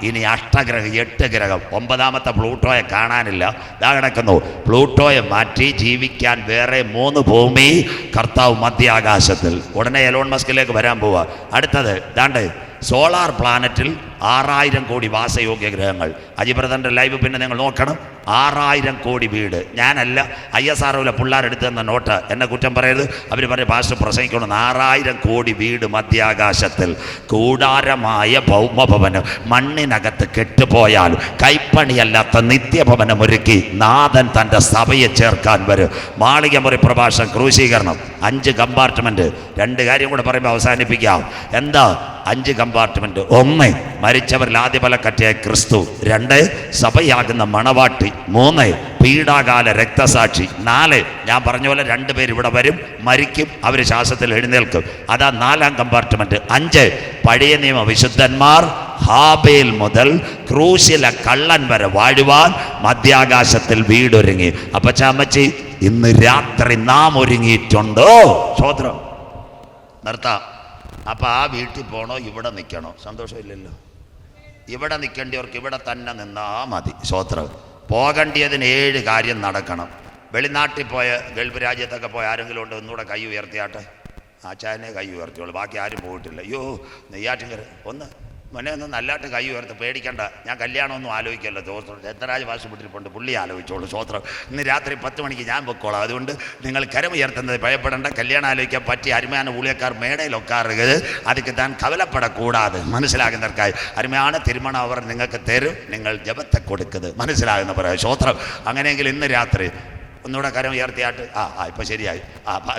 A: ഇനി അഷ്ടഗ്രഹം, 8 ഗ്രഹം. 9ാമത്തെ പ്ലൂട്ടോയെ കാണാനില്ല. ഇതാ കിടക്കുന്നു. പ്ലൂട്ടോയെ മാറ്റി ജീവിക്കാൻ വേറെ 3 ഭൂമി കർത്താവ് മധ്യാകാശത്തിൽ. ഉടനെ എലോൺ മസ്കിലേക്ക് വരാൻ പോവുക. അടുത്തത് ദാണ്ട് സോളാർ പ്ലാനറ്റിൽ 6000 കോടി വാസയോഗ്യ ഗ്രഹങ്ങൾ. അജിബ്രദറിൻ്റെ ലൈവ് പിന്നെ നിങ്ങൾ നോക്കണം. 6000 കോടി വീട്. ഞാനല്ല, ISROയിലെ പിള്ളേരെടുത്ത് തന്ന നോട്ട്, എന്നെ കുറ്റം പറയരുത്. അവർ പറയും പാസ്റ്റർ പ്രസംഗിക്കണം. 6000 കോടി വീട് മധ്യാകാശത്തിൽ. കൂടാരമായ ഭൗമഭവനം മണ്ണിനകത്ത് കെട്ടുപോയാൽ കൈപ്പണിയല്ലാത്ത നിത്യഭവനം ഒരുക്കി നാഥൻ തൻ്റെ സഭയെ ചേർക്കാൻ വരും. മാളികമുറി പ്രഭാഷണം, ക്രൂശീകരണം, 5 കമ്പാർട്ട്മെൻറ്റ്. 2 കാര്യം കൂടെ പറയുമ്പോൾ അവസാനിപ്പിക്കാം. എന്താ 5 കമ്പാർട്ട്മെൻറ്റ്? 1 മരിച്ചവരിൽ ആദ്യഫലക്കറ്റയായ ക്രിസ്തു, 2 സഭയാകുന്ന മണവാട്ടി, 3 പീഡാകാല രക്തസാക്ഷി, 4 ഞാൻ പറഞ്ഞ പോലെ 2 പേര് ഇവിടെ വരും, മരിക്കും, അവർ ശ്വാസത്തിൽ എഴുന്നേൽക്കും. അതാ 4ാം കമ്പാർട്ട്മെൻറ്റ്. 5 പഴയ നിയമ വിശുദ്ധന്മാർ ഹാബേൽ മുതൽ ക്രൂശിലെ കള്ളൻ വരെ വാഴുവാൻ മധ്യാകാശത്തിൽ വീടൊരുങ്ങി. അപ്പച്ചാമ്മച്ചി, ഇന്ന് രാത്രി നാം ഒരുങ്ങിയിട്ടുണ്ടോ? സ്വോത്രം. നിർത്താം. അപ്പം ആ വീട്ടിൽ പോകണോ ഇവിടെ നിൽക്കണോ? സന്തോഷമില്ലല്ലോ. ഇവിടെ നിൽക്കേണ്ടിയവർക്ക് ഇവിടെ തന്നെ നിന്നാൽ മതി. സ്വോത്രം. പോകേണ്ടിയതിന് 7 കാര്യം നടക്കണം. വെളിനാട്ടിൽ പോയ, ഗൾഫ് രാജ്യത്തൊക്കെ പോയ ആരെങ്കിലും ഉണ്ട്? ഒന്നുകൂടെ കൈ ഉയർത്തിയാട്ടെ. ആച്ചാനെ കൈ ഉയർത്തിയോളൂ, ബാക്കി ആരും പോയിട്ടില്ല. അയ്യോ, നെയ്യാറ്റിൻകര ഒന്ന് മോനെ ഒന്ന് നല്ലതായിട്ട് കൈ ഉയർത്ത്, പേടിക്കണ്ട. ഞാൻ കല്യാണമൊന്നും ആലോചിക്കല്ലോ. സ്വോത്രം. രത്നരാജ് വാശുപെട്ടിരിപ്പുണ്ട്, പുള്ളി ആലോചിച്ചോളൂ. സ്വോത്രം. ഇന്ന് രാത്രി 10 മണിക്ക് ഞാൻ പൊക്കോളാം. അതുകൊണ്ട് നിങ്ങൾ കരം ഉയർത്തുന്നത് ഭയപ്പെടേണ്ട. കല്യാണം ആലോചിക്കാൻ പറ്റിയ അരുമയാണ് ഊളിയക്കാർ മേടയിലൊക്കാറുകത്. അതിക്ക് താൻ കവലപ്പെടക്കൂടാതെ മനസ്സിലാകുന്നവർക്കായി അരുമയാണ് തിരുമണം അവർ നിങ്ങൾക്ക് തരും, നിങ്ങൾ ജപത്തെ കൊടുക്കുന്നത് മനസ്സിലാകുന്ന പറയാം. സ്വോത്രം. അങ്ങനെയെങ്കിൽ ഇന്ന് രാത്രി ഒന്നുകൂടെ കരം ഉയർത്തിയാട്ട്. ഇപ്പം ശരിയായി.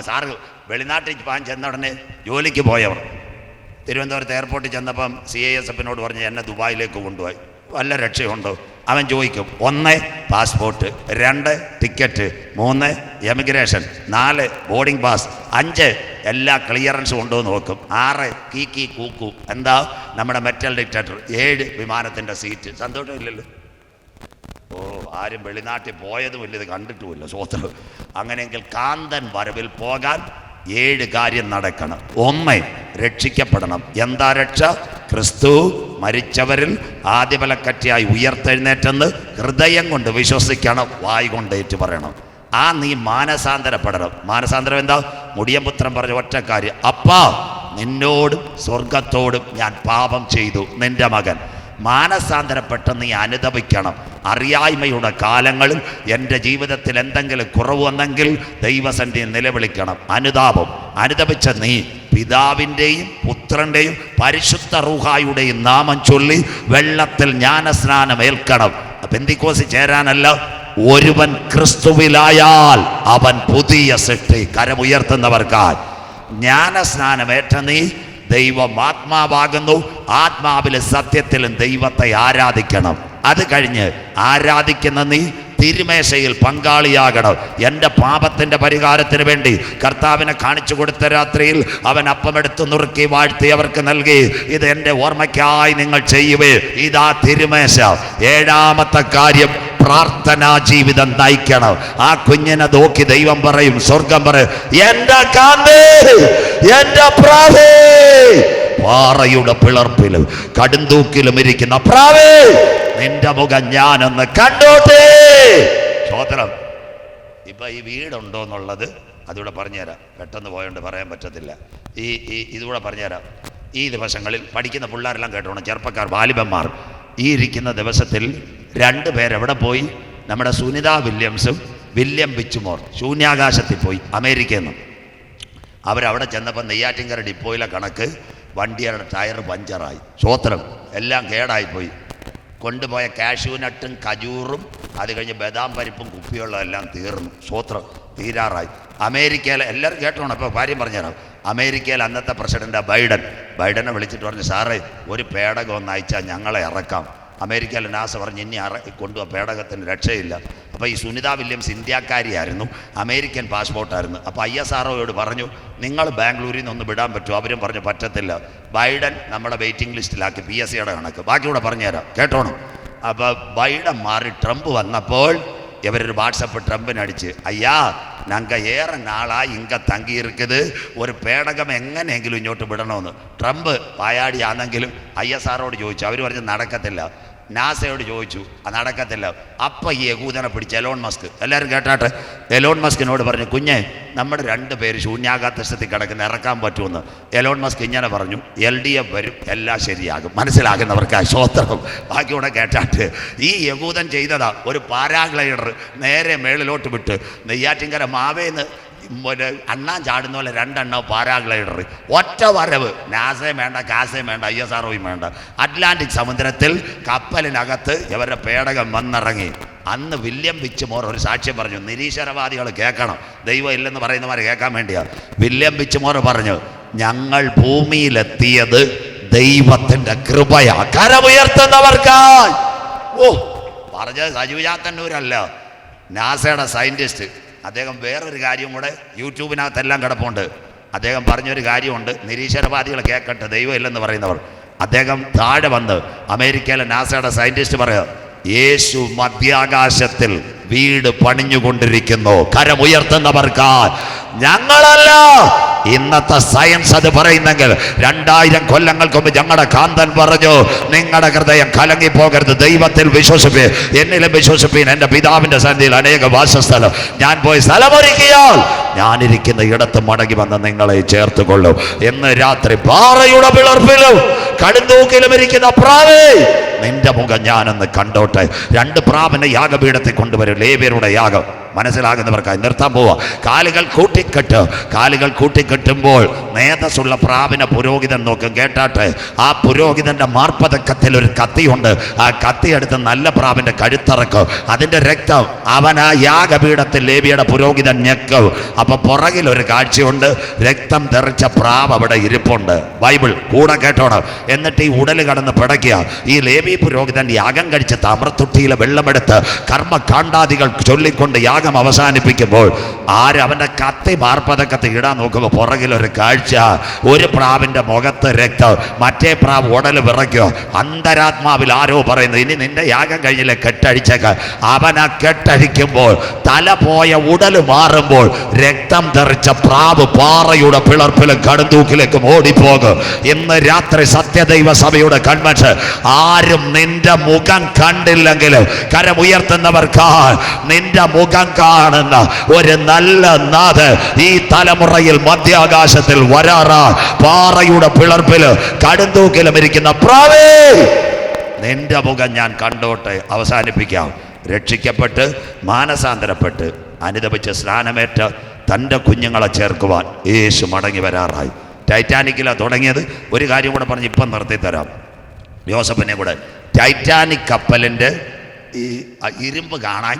A: സാറ് വെളിനാട്ടിൽ പാൻ ചെന്ന ഉടനെ ജോലിക്ക് പോയവർ തിരുവനന്തപുരത്ത് എയർപോർട്ടിൽ ചെന്നപ്പം CISFനോട് പറഞ്ഞ് എന്നെ ദുബായിലേക്ക് കൊണ്ടുപോയി, വല്ല രക്ഷയുണ്ടോ? അവൻ ചോദിക്കും. 1 passport, 2 ticket, 3 emigration, 4 boarding pass, 5 എല്ലാ ക്ലിയറൻസും ഉണ്ടോ എന്ന് നോക്കും, 6 കീ കൂക്കു, എന്താ നമ്മുടെ മെറ്റൽ ഡിറ്റക്ടർ, 7 വിമാനത്തിൻ്റെ സീറ്റ്. സന്തോഷമില്ലല്ലോ. ആരും വെളിനാട്ടിൽ പോയതുമില്ല, ഇത് കണ്ടിട്ടുമില്ല. സ്വോത്രം. അങ്ങനെയെങ്കിൽ കാന്തൻ വരവിൽ പോകാൻ 7 കാര്യം നടക്കണം. 1 രക്ഷിക്കപ്പെടണം. എന്താ രക്ഷ? ക്രിസ്തു മരിച്ചവരിൽ ആദ്യഫലക്കറ്റയായി ഉയർത്തെഴുന്നേറ്റെന്ന് ഹൃദയം കൊണ്ട് വിശ്വസിക്കണം, വായ് കൊണ്ട് ഏറ്റു പറയണം. നീ മാനസാന്തരപ്പെടണം. മാനസാന്തരം എന്താ? മുടിയൻപുത്രൻ പറഞ്ഞ ഒറ്റ കാര്യം, അപ്പാ നിന്നോടും സ്വർഗത്തോടും ഞാൻ പാപം ചെയ്തു, നിന്റെ മകൻ. മാനസാന്തരപ്പെട്ട് നീ അനുതപിക്കണം. അറിയായ്മയുടെ കാലങ്ങളിൽ എൻ്റെ ജീവിതത്തിൽ എന്തെങ്കിലും കുറവ് വന്നെങ്കിൽ ദൈവസന്നിധിയിൽ നിലവിളിക്കണം. അനുതപിച്ച നീ പിതാവിൻ്റെയും പുത്രൻ്റെയും പരിശുദ്ധ റൂഹായുടെയും നാമം ചൊല്ലി വെള്ളത്തിൽ ജ്ഞാനസ്നാനം ഏൽക്കണം. പെന്തിക്കോസിൽ ചേരാനല്ല, ഒരുവൻ ക്രിസ്തുവിലായാൽ അവൻ പുതിയ സൃഷ്ടി. കരമുയർത്തുന്നവർക്കായി ജ്ഞാനസ്നാനമേറ്റ നീ ദൈവം ആത്മാവാകുന്നു, ആത്മാവിലെ സത്യത്തിലും ദൈവത്തെ ആരാധിക്കണം. അത് കഴിഞ്ഞ് ആരാധിക്കുന്ന നീ തിരുമേശയിൽ പങ്കാളിയാകണം. എൻ്റെ പാപത്തിൻ്റെ പരിഹാരത്തിന് വേണ്ടി കർത്താവിനെ കാണിച്ചു കൊടുത്ത രാത്രിയിൽ അവൻ അപ്പമെടുത്ത് നുറുക്കി വാഴ്ത്തി അവർക്ക് നൽകി. ഇത് എൻ്റെ ഓർമ്മയ്ക്കായി നിങ്ങൾ ചെയ്യുവേ. ഇതാ തിരുമേശ. 7ാമത്തെ കാര്യം, പ്രാർത്ഥനാ ജീവിതം നയിക്കണം. ആ കുഞ്ഞിനെ നോക്കി ദൈവം പറയും, സ്വർഗം പറയും, എൻ്റെ കാന്തേ, എൻ്റെ പ്രാവേ, പാറയുടെ പിളർപ്പിലും കടുന്തൂക്കിലും ഇരിക്കുന്ന പ്രാവേ, നിന്റെ മുഖം ഞാനൊന്ന് കണ്ടോട്ടെ. സ്വോത്രം. ഇപ്പൊ ഈ വീടുണ്ടോ എന്നുള്ളത് അതുകൂടെ പറഞ്ഞുതരാം. പെട്ടെന്ന് പോയോണ്ട് പറയാൻ പറ്റത്തില്ല. ഇതുകൂടെ പറഞ്ഞുതരാം. ഈ ദിവസങ്ങളിൽ പഠിക്കുന്ന പിള്ളേരെല്ലാം കേട്ടോണം, ചെറുപ്പക്കാർ, വാലിബന്മാർ. ഈ ഇരിക്കുന്ന ദിവസത്തിൽ 2 പേരെവിടെ പോയി? നമ്മുടെ സുനിത വില്യംസും വില്യം ബിച്ചുമോർ ശൂന്യാകാശത്തിൽ പോയി, അമേരിക്കയിൽ നിന്ന്. അവരവിടെ ചെന്നപ്പോൾ നെയ്യാറ്റിൻകര ഡിപ്പോയിലെ കണക്ക് വണ്ടിയുടെ ടയർ പഞ്ചറായി. സ്വോത്രം. എല്ലാം കേടായിപ്പോയി. കൊണ്ടുപോയ കാഷ്യൂനട്ടും കജൂറും അത് കഴിഞ്ഞ് ബദാം പരിപ്പും കുപ്പിവെള്ളം എല്ലാം തീർന്നു. സ്വോത്രം. തീരാറായി. അമേരിക്കയിൽ എല്ലാവരും കേട്ടോണം. ഇപ്പോൾ കാര്യം പറഞ്ഞുതരാം. അമേരിക്കയിൽ അന്നത്തെ പ്രസിഡന്റ് ബൈഡനെ വിളിച്ചിട്ട് പറഞ്ഞു, സാറേ ഒരു പേടകം ഒന്ന് അയച്ചാൽ ഞങ്ങളെ ഇറക്കാം. അമേരിക്കയിലെ നാസ പറഞ്ഞ് ഇനി കൊണ്ടുപോകാൻ പേടകത്തിന് രക്ഷയില്ല. അപ്പോൾ ഈ സുനിത വില്യംസ് ഇന്ത്യക്കാരിയായിരുന്നു, അമേരിക്കൻ പാസ്പോർട്ടായിരുന്നു. അപ്പോൾ ISROയോട് പറഞ്ഞു, നിങ്ങൾ ബാംഗ്ലൂരിൽ നിന്ന് ഒന്ന് വിടാൻ പറ്റുമോ? അവരും പറഞ്ഞു പറ്റത്തില്ല. ബൈഡൻ നമ്മുടെ വെയിറ്റിംഗ് ലിസ്റ്റിലാക്കി, PSCയുടെ കണക്ക്. ബാക്കിയൂടെ പറഞ്ഞുതരാം, കേട്ടോണം. അപ്പോൾ ബൈഡൻ മാറി ട്രംപ് വന്നപ്പോൾ ഇവരൊരു വാട്സപ്പ് ട്രംപിനടിച്ച്, അയ്യാ ഞങ്ങൾ ഏറെ നാളായി ഇങ്ക തങ്ങിയിരിക്കുന്നത്, ഒരു പേടകം എങ്ങനെയെങ്കിലും ഇങ്ങോട്ട് വിടണമെന്ന്. ട്രംപ് പായാടിയാണെങ്കിലും ISROയോട് ചോദിച്ചു. അവർ പറഞ്ഞ് നടക്കത്തില്ല. നാസയോട് ചോദിച്ചു, അത് നടക്കത്തില്ല. അപ്പം ഈ യഹൂദനെ പിടിച്ച് എലോൺ മസ്ക്, എല്ലാവരും കേട്ടാട്ടെ, എലോൺ മസ്കിനോട് പറഞ്ഞു, കുഞ്ഞെ നമ്മുടെ 2 പേര് ശൂന്യാകാശത്തിൽ കിടക്കുന്ന ഇറക്കാൻ പറ്റുമെന്ന്. എലോൺ മസ്ക് ഇങ്ങനെ പറഞ്ഞു, LDF വരും, എല്ലാം ശരിയാകും. മനസ്സിലാകുന്നവർക്ക് സ്വത്രം. ബാക്കിയൂടെ കേട്ടാട്ട് ഈ യഹൂദൻ ചെയ്തതാ, ഒരു പാരാഗ്ലൈഡർ നേരെ മേളിലോട്ട് വിട്ട് നെയ്യാറ്റിൻകര മാവേന്ന് അണ്ണാൻ ചാടുന്ന പോലെ 2 എണ്ണം പാരാഗ്ലൈഡർ, ഒറ്റ വരവ്. നാസയും വേണ്ട, കാസയും വേണ്ട, ISROയും വേണ്ട. അറ്റ്ലാന്റിക് സമുദ്രത്തിൽ കപ്പലിനകത്ത് ഇവരുടെ പേടകം വന്നിറങ്ങി. അന്ന് വില്യം വിച്ച്മോർ ഒരു സാക്ഷ്യം പറഞ്ഞു. നിരീശ്വരവാദികൾ കേൾക്കണം, ദൈവം ഇല്ലെന്ന് പറയുന്നവർ കേൾക്കാൻ വേണ്ടിയാ. വില്യം വിച്ച്മോർ പറഞ്ഞു, ഞങ്ങൾ ഭൂമിയിലെത്തിയത് ദൈവത്തിൻ്റെ കൃപയാ, കരമുയർത്തുന്നവർക്കായി. ഓ, പറഞ്ഞത് സജീവ് ചാത്തന്നൂരല്ല, നാസയുടെ സയൻറ്റിസ്റ്റ്. അദ്ദേഹം വേറൊരു കാര്യം കൂടെ യൂട്യൂബിനകത്തെല്ലാം കിടപ്പുണ്ട്. അദ്ദേഹം പറഞ്ഞൊരു കാര്യമുണ്ട്, നിരീശ്വരവാദികൾ കേൾക്കട്ടെ, ദൈവം ഇല്ലെന്ന് പറയുന്നവർ. അദ്ദേഹം താഴെ വന്ന് അമേരിക്കയിലെ നാസയുടെ സയൻറ്റിസ്റ്റ് പറയുക, യേശു മധ്യാകാശത്തിൽ വീട് പണിഞ്ഞുകൊണ്ടിരിക്കുന്നു, കരമുയർത്തുന്നവർക്കാ. ഞങ്ങളല്ല, ഇന്നത്തെ സയൻസ് അത് പറയുന്നെങ്കിൽ 2000 കൊല്ലങ്ങൾക്ക് മുമ്പ് ഞങ്ങളുടെ കാന്തൻ പറഞ്ഞു, നിങ്ങളുടെ ഹൃദയം കലങ്ങിപ്പോകരുത്, ദൈവത്തിൽ വിശ്വസിപ്പീൻ, എന്നിലും വിശ്വസിപ്പീൻ, എൻ്റെ പിതാവിൻ്റെ സന്നിധിയിൽ അനേക വാസസ്ഥലം, ഞാൻ പോയി സ്ഥലമൊരുക്കിയാൽ ഞാനിരിക്കുന്ന ഇടത്ത് മടങ്ങി വന്ന് നിങ്ങളെ ചേർത്തുകൊള്ളും. എന്ന് രാത്രി പാറയുടെ പിളർപ്പിലും കടുന്തൂക്കിലും ഇരിക്കുന്ന പ്രാവേ, നിന്റെ മുഖം ഞാനൊന്ന് കണ്ടോട്ടെ. 2 പ്രാവിനെ യാഗപീഠത്തിൽ കൊണ്ടുവരും, ലേവ്യരുടെ യാഗം. മനസ്സിലാകുന്നവർക്കായി നിർത്താൻ പോവാ. കാലുകൾ കൂട്ടിക്കെട്ടുമ്പോൾ മേധസ്സുള്ള പ്രാവിനെ പുരോഹിതൻ നോക്കും. കേട്ടാട്ടെ, ആ പുരോഹിതന്റെ മാർപ്പതക്കത്തിൽ ഒരു കത്തിയുണ്ട്. ആ കത്തി എടുത്ത് നല്ല പ്രാവിന്റെ കഴുത്തിറക്കും, അതിന്റെ രക്തം അവൻ ആ യാഗപീഠത്തിൽ ലേവിയുടെ പുരോഹിതൻ ഞെക്കും. അപ്പൊ പുറകിൽ ഒരു കാഴ്ചയുണ്ട്, രക്തം തെറിച്ച പ്രാവ് അവിടെ ഇരിപ്പുണ്ട്. ബൈബിൾ കൂടെ കേട്ടോണം. എന്നിട്ട് ഈ ഉടല് കടന്ന് പിടയ്ക്കുക. ഈ ലേവി പുരോഹിതൻ യാഗം കഴിച്ച് താമ്രത്തൊട്ടിയിലെ വെള്ളമെടുത്ത് കർമ്മകാണ്ഡാദികൾ ചൊല്ലിക്കൊണ്ട് യാഗം അവസാനിപ്പിക്കുമ്പോൾ അവന്റെ കത്തി മാർപ്പതക്കത്ത് ഇടാൻ നോക്കുമ്പോൾ പുറകിലൊരു കാഴ്ച, ഒരു പ്രാവിന്റെ മുഖത്ത് രക്തം, മറ്റേ പ്രാവ് ഉടല് വിറയ്ക്കോ. അന്തരാത്മാവിൽ ആരോ പറയുന്നു, ഇനി നിന്റെ യാഗം കഴിഞ്ഞില്ലേ, കെട്ടഴിച്ചേക്കാൻ. അവൻ ആ കെട്ടഴിക്കുമ്പോൾ തല പോയ ഉടല് മാറുമ്പോൾ രക്തം തെറിച്ച പ്രാവ് പാറയുടെ പിളർപ്പിലും കടുന്തൂക്കിലേക്കും ഓടിപ്പോകും. ഇന്ന് രാത്രി സത്യദൈവ സഭയുടെ കൺവെൻഷൻ, ആരും നിന്റെ മുഖം കണ്ടില്ലെങ്കിലും കരമുയർത്തുന്നവർക്കാ നിന്റെ മുഖം കാണുന്ന ഒരു നല്ല നാഥ് ഈ തലമുറയിൽ മധ്യാകാശത്തിൽ വരാറാ. പാറയുടെ പിളർപ്പില് കടുന്തൂക്കിലും ഇരിക്കുന്ന പ്രാവേ, നിന്റെ മുഖം ഞാൻ കണ്ടോട്ടെ. അവസാനിപ്പിക്കാം. രക്ഷിക്കപ്പെട്ട് മാനസാന്തരപ്പെട്ട് അനുദപിച്ച് സ്നാനമേറ്റ് തൻ്റെ കുഞ്ഞുങ്ങളെ ചേർക്കുവാൻ യേശു മടങ്ങി വരാറായി. ടൈറ്റാനിക്കിലാണ് തുടങ്ങിയത്. ഒരു കാര്യം കൂടെ പറഞ്ഞ് ഇപ്പം നിർത്തിത്തരാം. യോസഫിനെ കൂടെ ടൈറ്റാനിക് കപ്പലിൻ്റെ ഈ ഇരുമ്പ് കാണാൻ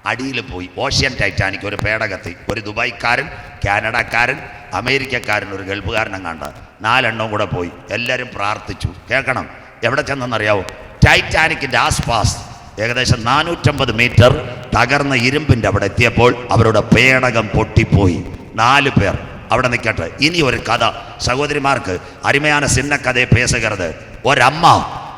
A: അടിയിൽ പോയി. ഓഷ്യൻ ടൈറ്റാനിക് ഒരു പേടകത്തി, ഒരു ദുബായ്ക്കാരൻ, കാനഡക്കാരൻ, അമേരിക്കക്കാരൻ, ഒരു ഗൾഫുകാരനും കണ്ട 4 എണ്ണം കൂടെ പോയി. എല്ലാവരും പ്രാർത്ഥിച്ചു. കേൾക്കണം, എവിടെ ചെന്നെന്നറിയാവോ? ടൈറ്റാനിക്കിൻ്റെ ആസ്പാസ് ഏകദേശം 450 മീറ്റർ തകർന്ന ഇരുമ്പിൻ്റെ അവിടെ എത്തിയപ്പോൾ അവരുടെ പേടകം പൊട്ടിപ്പോയി. 4 പേർ അവിടെ നിൽക്കട്ടെ. ഇനി ഒരു കഥ സഹോദരിമാർക്ക് അരുമയാണ്, സിന്ന കഥയെ പേസുകരുത്. ഒരമ്മ,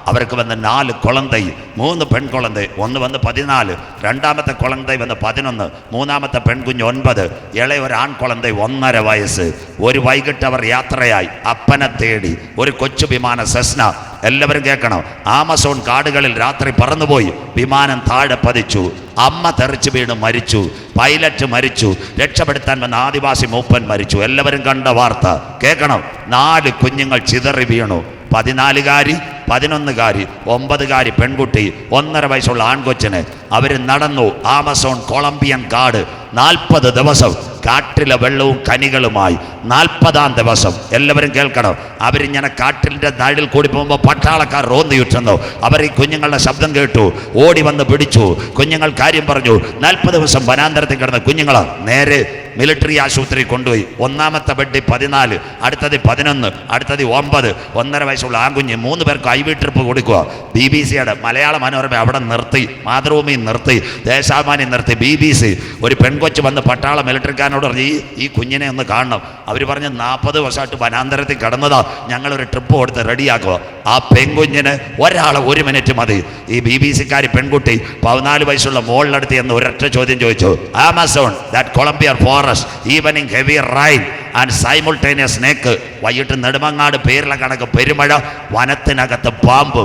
A: അവർക്ക് വന്ന് 4 കുളന്തൈ, 3 പെൺകുളന്തൈ, ഒന്ന് വന്ന് 14, രണ്ടാമത്തെ കുളന്തൈ വന്ന് 11, മൂന്നാമത്തെ പെൺകുഞ്ഞ് 9, ഇളയ ഒരു ആൺകുളന്തൈ 1.5 വയസ്സ്. ഒരു വൈകിട്ട് അവർ യാത്രയായി അപ്പനെ തേടി. ഒരു കൊച്ചു വിമാനം സെസ്ന, എല്ലാവരും കേൾക്കണം, ആമസോൺ കാടുകളിൽ രാത്രി പറന്നുപോയി. വിമാനം താഴെ പതിച്ചു. അമ്മ തെറിച്ചു വീണ് മരിച്ചു. പൈലറ്റ് മരിച്ചു. രക്ഷപ്പെടുത്താൻ വന്ന ആദിവാസി മൂപ്പൻ മരിച്ചു. എല്ലാവരും കണ്ട വാർത്ത കേൾക്കണം. 4 കുഞ്ഞുങ്ങൾ ചിതറി വീണു. 14കാരി, 11കാരി, 9കാരി പെൺകുട്ടി, 1.5 വയസ്സുള്ള ആൺകൊച്ചിന്. അവർ നടന്നു ആമസോൺ കൊളംബിയൻ കാട് 40 ദിവസം കാട്ടിലെ വെള്ളവും കനികളുമായി. 40-ാം ദിവസം എല്ലാവരും കേൾക്കണം, അവരിങ്ങനെ കാട്ടിൻ്റെ നാടിൽ കൂടി പോകുമ്പോൾ പട്ടാളക്കാർ റോന്തിയുറ്റുന്നു. അവർ ഈ കുഞ്ഞുങ്ങളുടെ ശബ്ദം കേട്ടു, ഓടി വന്ന് പിടിച്ചു. കുഞ്ഞുങ്ങൾ കാര്യം പറഞ്ഞു. 40 ദിവസം വനാന്തരത്തിൽ കിടന്ന കുഞ്ഞുങ്ങളാ നേരെ മിലിറ്ററി ആശുപത്രി കൊണ്ടുപോയി. 1-ാമത്തെ ബെഡ് 14, അടുത്തത് 11, അടുത്തത് 9. 1.5 വയസ്സുള്ള ആൺകുഞ്ഞ്. 3 പേർക്ക് IV ട്രിപ്പ് കൊടുക്കുക. BBC-യുടെ മലയാള മനോരമ അവിടെ നിർത്തി, മാതൃഭൂമി നിർത്തി, ദേശാഭിമാനി നിർത്തി. BBC ഒരു പെൺകൊച്ച് വന്ന് പട്ടാള മിലിറ്ററിക്കാരനോട് പറഞ്ഞു, ഈ കുഞ്ഞിനെ ഒന്ന് കാണണം. അവർ പറഞ്ഞ് 40 ദിവസമായിട്ട് വനാന്തരത്തിൽ കിടന്നതാ, ഞങ്ങളൊരു ട്രിപ്പ് കൊടുത്ത് റെഡിയാക്കുക. ആ പെൺകുഞ്ഞിന് ഒരാളെ 1 മിനിറ്റ് മതി. ഈ BBC-ക്കാരി പെൺകുട്ടി 14 വയസ്സുള്ള മോളിനടുത്ത് എന്ന് ഒരൊറ്റ ചോദ്യം ചോദിച്ചു. Amazon, that Colombian forest, evening heavy rain and simultaneous snake. വൈകിട്ട് നെടുമങ്ങാട് പേരിലെ കണക്ക് പെരുമഴ, വനത്തിനകത്ത് പാമ്പ്.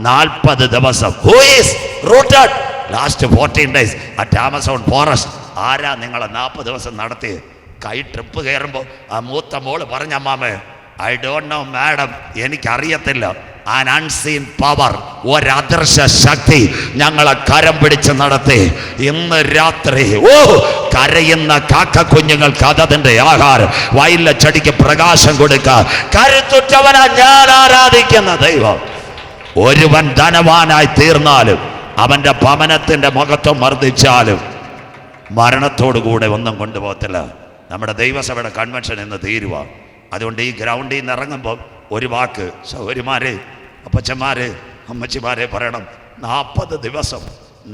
A: 40 ദിവസം. Who is rooted last 14 days at Amazon forest? ആരാ നിങ്ങളെ 40 ദിവസം നടത്തി? കൈ ട്രിപ്പ് കയറുമ്പോൾ ആ മൂത്ത മോള് പറഞ്ഞ അമ്മാമേ, ഐ ഡോണ്ട് നോ മാഡം, എനിക്കറിയത്തില്ല. ആൻ അൺസീൻ പവർ, ഒരദൃശ്യ ശക്തി ഞങ്ങളെ കരം പിടിച്ച് നടത്തി. ഇന്ന് രാത്രി കരയുന്ന കാക്ക കുഞ്ഞുങ്ങൾക്ക് അതതിൻ്റെ ആഹാരം, വയലിലെ ചെടിക്ക് പ്രകാശം കൊടുക്കാൻ കരുത്തുറ്റവനാ ഞാൻ ആരാധിക്കുന്ന ദൈവം. ഒരുവൻ ധനവാനായി തീർന്നാലും അവൻ്റെ ഭവനത്തിൻ്റെ മുഖത്വം മർദ്ദിച്ചാലും മരണത്തോടുകൂടെ ഒന്നും കൊണ്ടുപോകത്തില്ല. നമ്മുടെ ദൈവസഭയുടെ കൺവെൻഷൻ ഇന്ന് തീരുവ. അതുകൊണ്ട് ഈ ഗ്രൗണ്ടിൽ നിന്ന് ഇറങ്ങുമ്പോൾ ഒരു വാക്ക് സഹോദരിമാരെ, അപ്പച്ചന്മാരെ, അമ്മച്ചിമാരെ പറയണം. 40 ദിവസം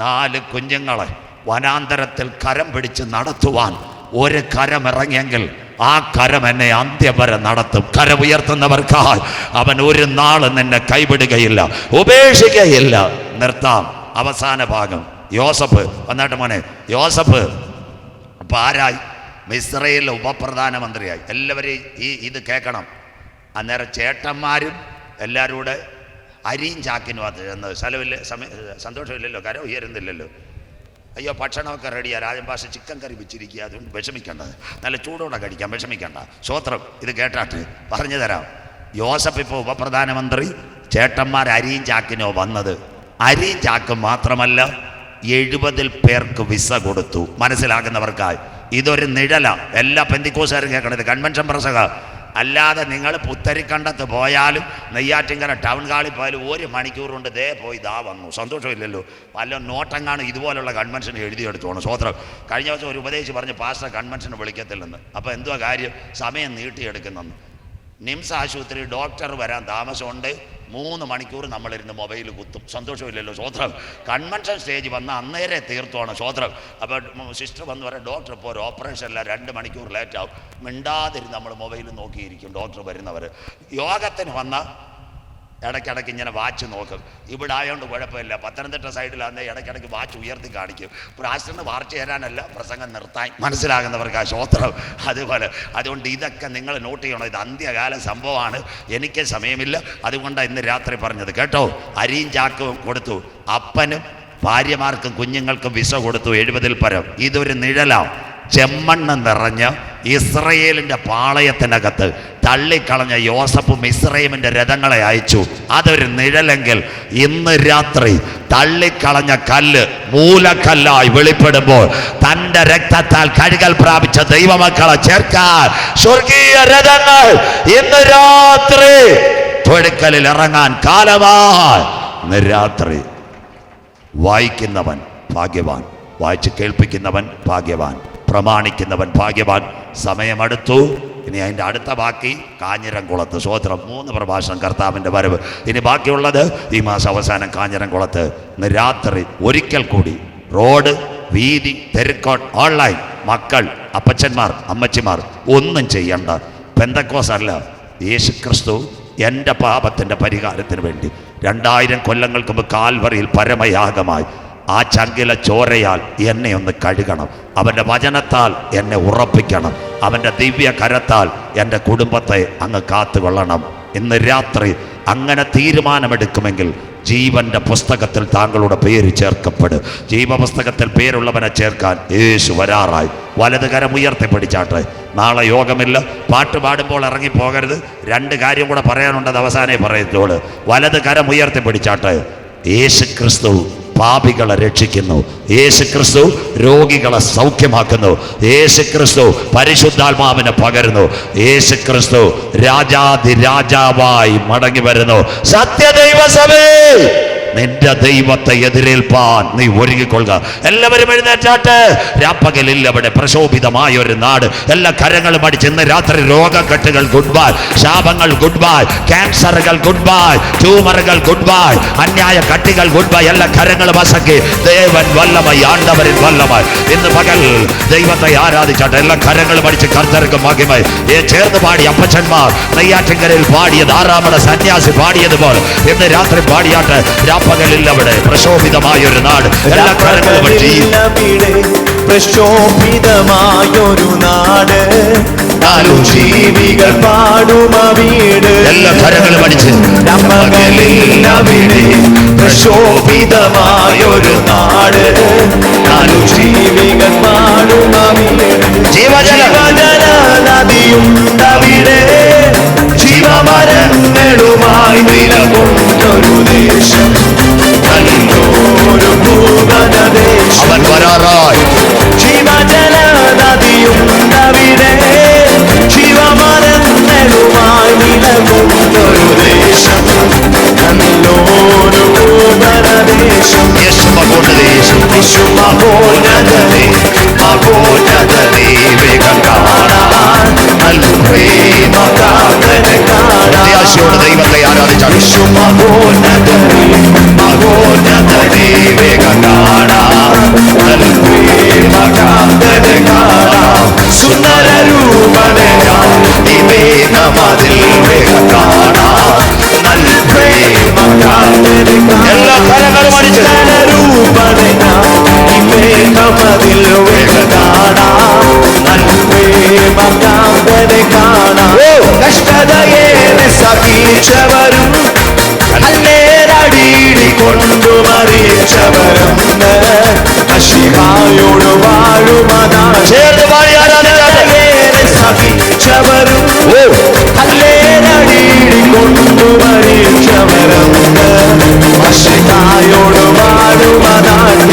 A: 4 കുഞ്ഞുങ്ങളെ വനാന്തരത്തിൽ കരം പിടിച്ച് നടത്തുവാൻ ഒരു കരം ഇറങ്ങിയെങ്കിൽ ആ കരം എന്നെ അന്ത്യം വരെ നടത്തും. കരം ഉയർത്തുന്നവർക്കായി അവൻ ഒരു നാളും നിന്നെ കൈവിടുകയില്ല, ഉപേക്ഷിക്കുകയില്ല. നിർത്താം. അവസാന ഭാഗം. യോസഫ് വന്നാട്ട് മോനെ. യോസഫ് അപ്പം ആരായി? മിസ്രയിലെ ഉപപ്രധാനമന്ത്രിയായി. എല്ലാവരും ഇത് കേൾക്കണം. അന്നേരം ചേട്ടന്മാരും എല്ലാവരും കൂടെ അരിയും ചാക്കിനും അത് എന്ന് സ്ഥലമില്ല, സന്തോഷമില്ലല്ലോ, കര ഉയരുന്നില്ലല്ലോ. അയ്യോ ഭക്ഷണമൊക്കെ റെഡിയാണ്, രാജൻ ഭാഷ ചിക്കൻ കറി വെച്ചിരിക്കുക, അതുകൊണ്ട് വിഷമിക്കേണ്ടത്, നല്ല ചൂടോടെ കഴിക്കാം, വിഷമിക്കേണ്ട. സ്വോത്രം. ഇത് കേട്ടാട്ട് പറഞ്ഞു തരാം. യോസഫ് ഇപ്പോൾ ഉപപ്രധാനമന്ത്രി, ചേട്ടന്മാർ അരിയും ചാക്കിനോ വന്നത്. അരിയും ചാക്കും മാത്രമല്ല 70 പേർക്ക് വിസ കൊടുത്തു. മനസ്സിലാക്കുന്നവർക്കായി ഇതൊരു നിഴല. എല്ലാ പെന്തിക്കോസുകാരും കേൾക്കണത് കൺവെൻഷൻ പ്രസംഗ. അല്ലാതെ നിങ്ങൾ പുത്തരിക്കണ്ടത്ത് പോയാലും നെയ്യാറ്റിൻകര ടൗൺ ഹാളിൽ പോയാലും 1 മണിക്കൂർ കൊണ്ട് ദേ പോയി ദാ വന്നു. സന്തോഷമില്ലല്ലോ. വല്ല നോട്ടങ്ങാണ് ഇതുപോലുള്ള കൺവെൻഷൻ എഴുതിയെടുത്തോണം. സ്വോത്രം. കഴിഞ്ഞ ദിവസം ഒരു ഉപദേശി പറഞ്ഞ് പാസ്റ്റർ കൺവെൻഷന് വിളിക്കത്തില്ലെന്ന്. അപ്പോൾ എന്തുവാ കാര്യം? സമയം നീട്ടിയെടുക്കുന്നെന്ന്. നിംസ് ആശുപത്രി ഡോക്ടർ വരാൻ താമസമുണ്ട്. 3 മണിക്കൂർ നമ്മളിരുന്ന് മൊബൈൽ കുത്തും. സന്തോഷമില്ലല്ലോ. സ്വോത്രം. കൺവെൻഷൻ സ്റ്റേജ് വന്ന അന്നേരെ തീർത്തുവാണ്. സ്വോത്രം. അപ്പോൾ സിസ്റ്റർ വന്ന് പറയാം, ഡോക്ടർ ഇപ്പോൾ ഒരു ഓപ്പറേഷനല്ല, 2 മണിക്കൂർ ലേറ്റാവും. മിണ്ടാതിരുന്ന് നമ്മൾ മൊബൈൽ നോക്കിയിരിക്കും ഡോക്ടർ വരുന്നവർ. യോഗത്തിന് വന്ന ഇടയ്ക്കിടയ്ക്ക് ഇങ്ങനെ വാച്ച് നോക്കും. ഇവിടെ ആയതുകൊണ്ട് കുഴപ്പമില്ല. പത്തനംതിട്ട സൈഡിലാണെങ്കിൽ ഇടയ്ക്കിടയ്ക്ക് വാച്ച് ഉയർത്തി കാണിക്കും. പ്രാസ്റ്ററിന് വാർച്ച തരാനല്ല, പ്രസംഗം നിർത്താൻ. മനസ്സിലാകുന്നവർക്ക് ആ ശ്രോത്രം. അതുകൊണ്ട് ഇതൊക്കെ നിങ്ങൾ നോട്ട് ചെയ്യണം. ഇത് അന്ത്യകാല സംഭവമാണ്. എനിക്ക് സമയമില്ല, അതുകൊണ്ടാണ് ഇന്ന് രാത്രി പറഞ്ഞത് കേട്ടോ. അരിയും ചാക്കും കൊടുത്തു. അപ്പനും ഭാര്യമാർക്കും കുഞ്ഞുങ്ങൾക്കും വിസ കൊടുത്തു. 70 പരം. ഇതൊരു നിഴലാം. ചെമ്മണ്ണ് നിറഞ്ഞ് ഇസ്രയേലിൻ്റെ പാളയത്തിനകത്ത് തള്ളിക്കളഞ്ഞ യോസഫും ഇസ്രയേലിൻ്റെ രഥങ്ങളെ അയച്ചു. അതൊരു നിഴലെങ്കിൽ ഇന്ന് രാത്രി തള്ളിക്കളഞ്ഞ കല്ല് മൂലക്കല്ലായി വെളിപ്പെടുമ്പോൾ തൻ്റെ രക്തത്താൽ കഴുകൽ പ്രാപിച്ച ദൈവമക്കളെ ചേർക്കാൻ സ്വർഗീയ രഥങ്ങൾ ഇന്ന് രാത്രി തൊഴുക്കലിൽ ഇറങ്ങാൻ കാലമായി. ഇന്ന് രാത്രി വായിക്കുന്നവൻ ഭാഗ്യവാൻ, വായിച്ച് കേൾപ്പിക്കുന്നവൻ ഭാഗ്യവാൻ, പ്രമാണിക്കുന്നവൻ ഭാഗ്യവാൻ. സമയമെടുത്തു. ഇനി അതിൻ്റെ അടുത്ത ബാക്കി കാഞ്ഞിരംകുളത്ത്. സ്വോത്രം. 3 പ്രഭാഷണം കർത്താവിൻ്റെ വരവ്. ഇനി ബാക്കിയുള്ളത് ഈ മാസം അവസാനം കാഞ്ഞിരംകുളത്ത്. ഇന്ന് രാത്രി ഒരിക്കൽ കൂടി റോഡ്, വീതി, തെരുക്കോട്ട്, ഓൺലൈൻ. മക്കൾ, അപ്പച്ചന്മാർ, അമ്മച്ചിമാർ ഒന്നും ചെയ്യണ്ട. പെന്തക്കോസല്ല, യേശുക്രിസ്തു എൻ്റെ പാപത്തിൻ്റെ പരിഹാരത്തിന് വേണ്ടി 2000 കൊല്ലങ്ങൾക്ക് മുമ്പ് കാൽവറിയിൽ പരമയാഗമായി ആ ചങ്കിലെ ചോരയാൽ എന്നെ ഒന്ന് കഴുകണം. അവൻ്റെ വചനത്താൽ എന്നെ ഉറപ്പിക്കണം. അവൻ്റെ ദിവ്യ കരത്താൽ എൻ്റെ കുടുംബത്തെ അങ്ങ് കാത്തുകൊള്ളണം. ഇന്ന് രാത്രി അങ്ങനെ തീരുമാനമെടുക്കുമെങ്കിൽ ജീവന്റെ പുസ്തകത്തിൽ താങ്കളുടെ പേര് ചേർക്കപ്പെടും. ജീവപുസ്തകത്തിൽ പേരുള്ളവനെ ചേർക്കാൻ യേശു വരാറായി. വലത് കരം ഉയർത്തിപ്പിടിച്ചാട്ടെ. നാളെ യോഗമില്ല. പാട്ട് പാടുമ്പോൾ ഇറങ്ങിപ്പോകരുത്. 2 കാര്യം കൂടെ പറയാനുണ്ടത് അവസാനേ പറയത്തോളൂ. വലത് കരം ഉയർത്തിപ്പിടിച്ചാട്ടെ. യേശു ക്രിസ്തു പാപികളെ രക്ഷിക്കുന്നു. യേശു ക്രിസ്തു രോഗികളെ സൗഖ്യമാക്കുന്നു. യേശു ക്രിസ്തു പരിശുദ്ധാത്മാവിനെ പകരുന്നു. യേശു ക്രിസ്തു രാജാതിരാജാവായി മടങ്ങി വരുന്നു. സത്യദൈവസഭേ, നിന്റെ ദൈവത്തെ എതിരേൽപ്പാൻ നീ ഒരുങ്ങിക്കൊള്ളുക. എല്ലാവരും എഴുന്നേറ്റാട്ട്. രാപ്പകലിൽ അവിടെ പ്രശോഭിതമായ ഒരു നാട്. എല്ലാ കരങ്ങളും അടിച്ച് ഇന്ന് രാത്രി രോഗക്കെട്ടുകൾ ഗുഡ് ബൈ, ശാപങ്ങൾ ഗുഡ് ബൈ, ക്യാൻസറുകൾ ഗുഡ് ബൈ, ട്യൂമറുകൾ ഗുഡ് ബൈ, അന്യായ കട്ടികൾ ഗുഡ് ബൈ. എല്ലാ കരങ്ങളും അസക്കി ദേവൻ വല്ലമായി, ആണ്ടവരിൽ വല്ലമായി. ഇന്ന് പകൽ ദൈവത്തെ ആരാധിച്ചാട്ടെ. എല്ലാ കരങ്ങളും അടിച്ച് കർത്തർക്ക് മഹിമ ചേർന്ന് പാടി അപ്പച്ചന്മാർ നെയ്യാറ്റിൻകരയിൽ പാടിയത്, 6ാമത് സന്യാസി പാടിയതുപോലെ ഇന്ന് രാത്രി പാടിയാട്ടെ. പകലിൽ അവിടെ പ്രശോഭിതമായൊരു നാട്. എല്ലാ കാലങ്ങളും പ്രശോഭിതമായൊരു നാട്.
C: നാലു ജീവികൾ പാടും ആ വീട്
A: എല്ലാ കരങ്ങളും അടിച്ച്
C: നമ്മകളിലവിടെ പ്രശോഭിതമായൊരു നാട് നാലു ജീവികൾ പാടും ആ വീട് ജീവജല നദിയുണ്ടവിടെ ജീവമരങ്ങളുമായി നിലകൊണ്ടൊരു ദേശം നല്ലൊരു ഭൂവനദേശം
A: അവൻ വരാറായി
C: ജീവജല നദിയുണ്ടവിടെ ജീവമരങ്ങളുമായി നിലകൊണ്ടൊരു ദേശം നല്ലൊരു ഭൂവനദേശം
A: യേശുമകോന്നതദേശം
C: യേശുമകോന്നതേ മകോന്നതേ വേഗം കാണാൻ നല്ല പ്രേമകാന്തനെ കാണാൻ
A: പ്രത്യാശയോടെ ദൈവത്തെ ആരാധിച്ചാൽ
C: യേശുമകോന്നതേ മകോന്നതേ വേഗം കാണാൻ നല്ല പ്രേമകാന്തനെ കാണാൻ സുന്ദര രൂപനെയാൽ വിവേകമതിൽ വേഗം കാണാൻ നല്ല പ്രേമകാന്തനെ
A: എല്ലാ കരങ്ങളും അടിച്ച്
C: രൂപനെയാൽ വിവേകമതിൽ വേഗം കാണാൻ നല്ല പ്രേമകാന്തനെ കാണാൻ കഷ്ടതയേറെ സഹിച്ചവരും കല്ലേറടിയിടി കൊണ്ടു മറിച്ചവരും ശിവായോട് വാഴുമതാണ്
A: ചേർന്ന് പാടി
C: കഷ്ടതയേറെ സഹിച്ചവരും കല്ലേറടിയിടി കൊണ്ടു മറിച്ചവരും ശിവായോട് വാഴുമതാണ്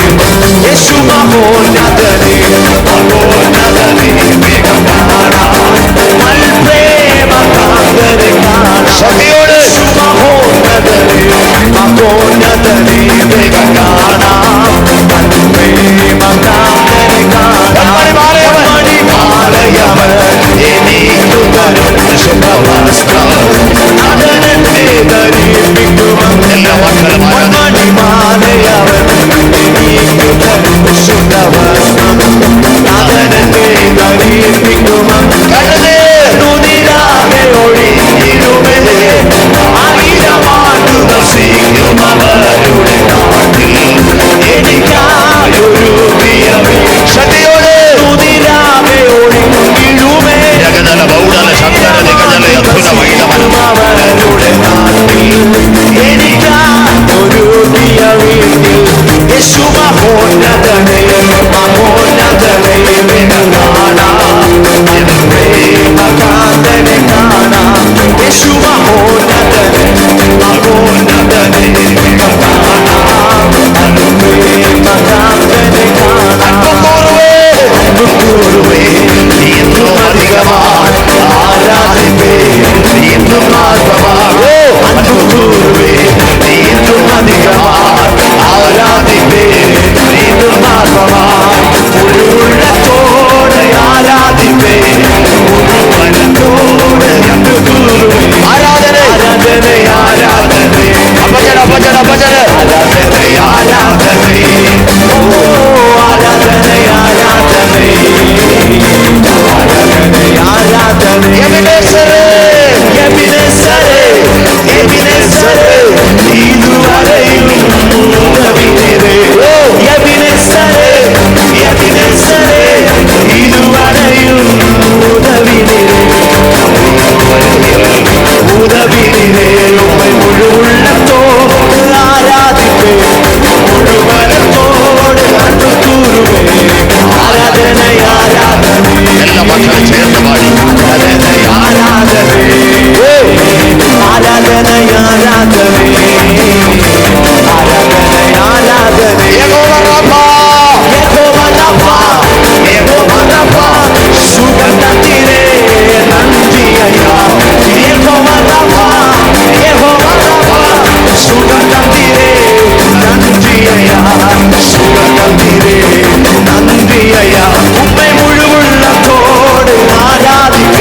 C: യേശു മഹോന്നതനേ മഹോന്നതനേ വേഗം കാണാൻ പ്രേമകാന്തനെ കാണാൻ
A: ശക്തിയോട്
C: മഹോന്നതനേ മഹോന്നതനേ വേഗം കാണാൻ പ്രേമകാന്തനെ കാണാൻ മണിമാലയവൻ എനിക്കു തരും ശുഭവസ്ത്രം അതെന്നെ ധരിപ്പിക്കുമെന്നില്ല മണിമാലയവൻ എനിക്കു തരും ശുഭവസ്ത്രം അതെന്നെ ധരിപ്പിക്കുമെന്ന് ുതിരാകെ ഒഴിഞ്ഞിരുമേ ആയിരമാണ്ടു വസിക്കും അവരുടെ നാട്ടിൽ എനിക്കായൊരു
A: ശക്തിയോട്
C: ുതിരാകെ ഒഴിഞ്ഞിരുമേ
A: ജഗതല ബൗഡല ശങ്കര നിഗതല അദ്ഭുത മഹിതമന
C: അവരുടെ നാട്ടിൽ എനിക്കായൊരു വീട്ടിൽ യേശു മഹോന്നതനേ മഹോന്നതനേ വേഗം കാണാം പ്രേമകാന്തനെ കാണാം യേശു മഹോന്നതനേ മഹോന്നതനേ വേഗം കാണാം പ്രേമകാന്തനെ കാണാം അൻപുകൂറുവേ ഇന്നും അധികമായി ആരാധിപ്പേ ഇന്നും ആത്മമാകോ അൻപുകൂറുവേ ഇന്നും അധികമായി ആരാധിപ്പേ ഇന്നും ആത്മമായി മുഴുവത്തോടെ ആരാധിപ്പേ മുഴുവനത്തോടെ അൻപുകൂറുവേ
A: ആരാധന
C: ആരാധന ആരാധന
A: അപജന അപജന അപജന
C: ആരാധന ആരാധന ഓ ആരാധന ആരാധന ആരാധന
A: എബിനെസരേ
C: എബിനെസരേ എബിനെസരേ ഇതുവരെയും ഉദവിനിരേ എബിനെസരേ എബിനെസരേ ഇതുവരെയും ഉദവിനിരേ ഉദവിനിരേ മുഴുവള്ളത്തോട് ആരാധിപ്പേ മുഴുവനത്തോട് കണ്ടുകൂറുവേ ആരാധന ആരാധന
A: എല്ലാ മക്കളും ചേർന്ന് പാടി
C: ആരാധന ആരാധന ആരാധന
A: യഹോവ റബ്ബ
C: സുഗന്ധത്തിരേ നന്ദിയയ്യ സുഗന്ധത്തിരേ നന്ദിയയ്യ സുഗന്ധത്തിരേ നന്ദിയയ്യ ഉമ്മ മുഴുവുള്ളത്തോട് ആരാധിപ്പേ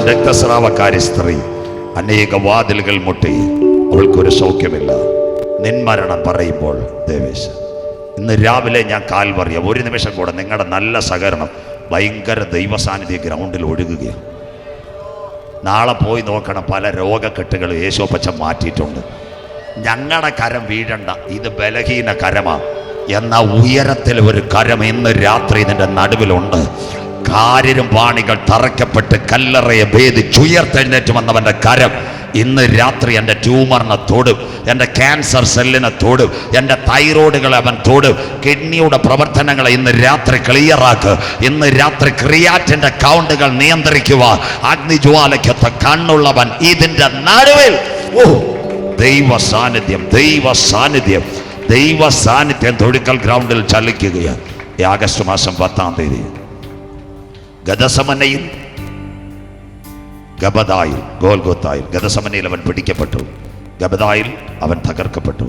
A: രക്തസ്രാവക്കാരി സ്ത്രീ അനേക വാതിലുകൾ മുട്ടി, അവൾക്കൊരു സൗഖ്യമില്ല. നിന്മരണം പറയുമ്പോൾ ദേവേശ ഇന്ന് രാവിലെ ഞാൻ കാൽവറിയ ഒരു നിമിഷം കൂടെ നിങ്ങളുടെ നല്ല സഹകരണം ഭയങ്കര ദൈവസാന്നിധ്യ ഗ്രൗണ്ടിൽ ഒഴുകുകയാണ്. നാളെ പോയി നോക്കണം, പല രോഗക്കെട്ടുകൾ യേശോപ്പച്ച മാറ്റിയിട്ടുണ്ട്. ഞങ്ങളുടെ കരം വീഴണ്ട, ഇത് ബലഹീന കരമാ എന്ന ഉയരത്തിൽ ഒരു കരം ഇന്ന് രാത്രി ഇതിൻ്റെ നടുവിലുണ്ട്. കാരിരും പാണികൾ തറയ്ക്കപ്പെട്ട് കല്ലറയെ ഭേദിച്ചുയർത്തെഴുന്നേറ്റ് വന്നവൻ്റെ കരം ഇന്ന് രാത്രി എൻ്റെ ട്യൂമറിനെ തൊടും, എൻ്റെ ക്യാൻസർ സെല്ലിനെ തൊടും, എൻ്റെ തൈറോയിഡുകളെ അവൻ തൊടും, കിഡ്നിയുടെ പ്രവർത്തനങ്ങളെ ഇന്ന് രാത്രി ക്ലിയറാക്ക്. ഇന്ന് രാത്രി ക്രിയാറ്റിൻ്റെ കൗണ്ടുകൾ നിയന്ത്രിക്കുവാൻ അഗ്നിജ്വാലയ്ക്കൊത്ത കണ്ണുള്ളവൻ ഇതിൻ്റെ നടുവിൽ. ദൈവ സാന്നിധ്യം, ദൈവ സാന്നിധ്യം, ദൈവ സാന്നിധ്യം തൊടുക്കൽ ഗ്രൗണ്ടിൽ ചലിക്കുകയാണ്. ഈ ആഗസ്റ്റ് മാസം 10-ാം തീയതി ഗദസമനയിൽ, ഗബദായിൽ, ഗോൽഗോത്തായിൽ. ഗദസമനയിൽ അവൻ പിടിക്കപ്പെട്ടു, ഗബദായിൽ അവൻ തകർക്കപ്പെട്ടു,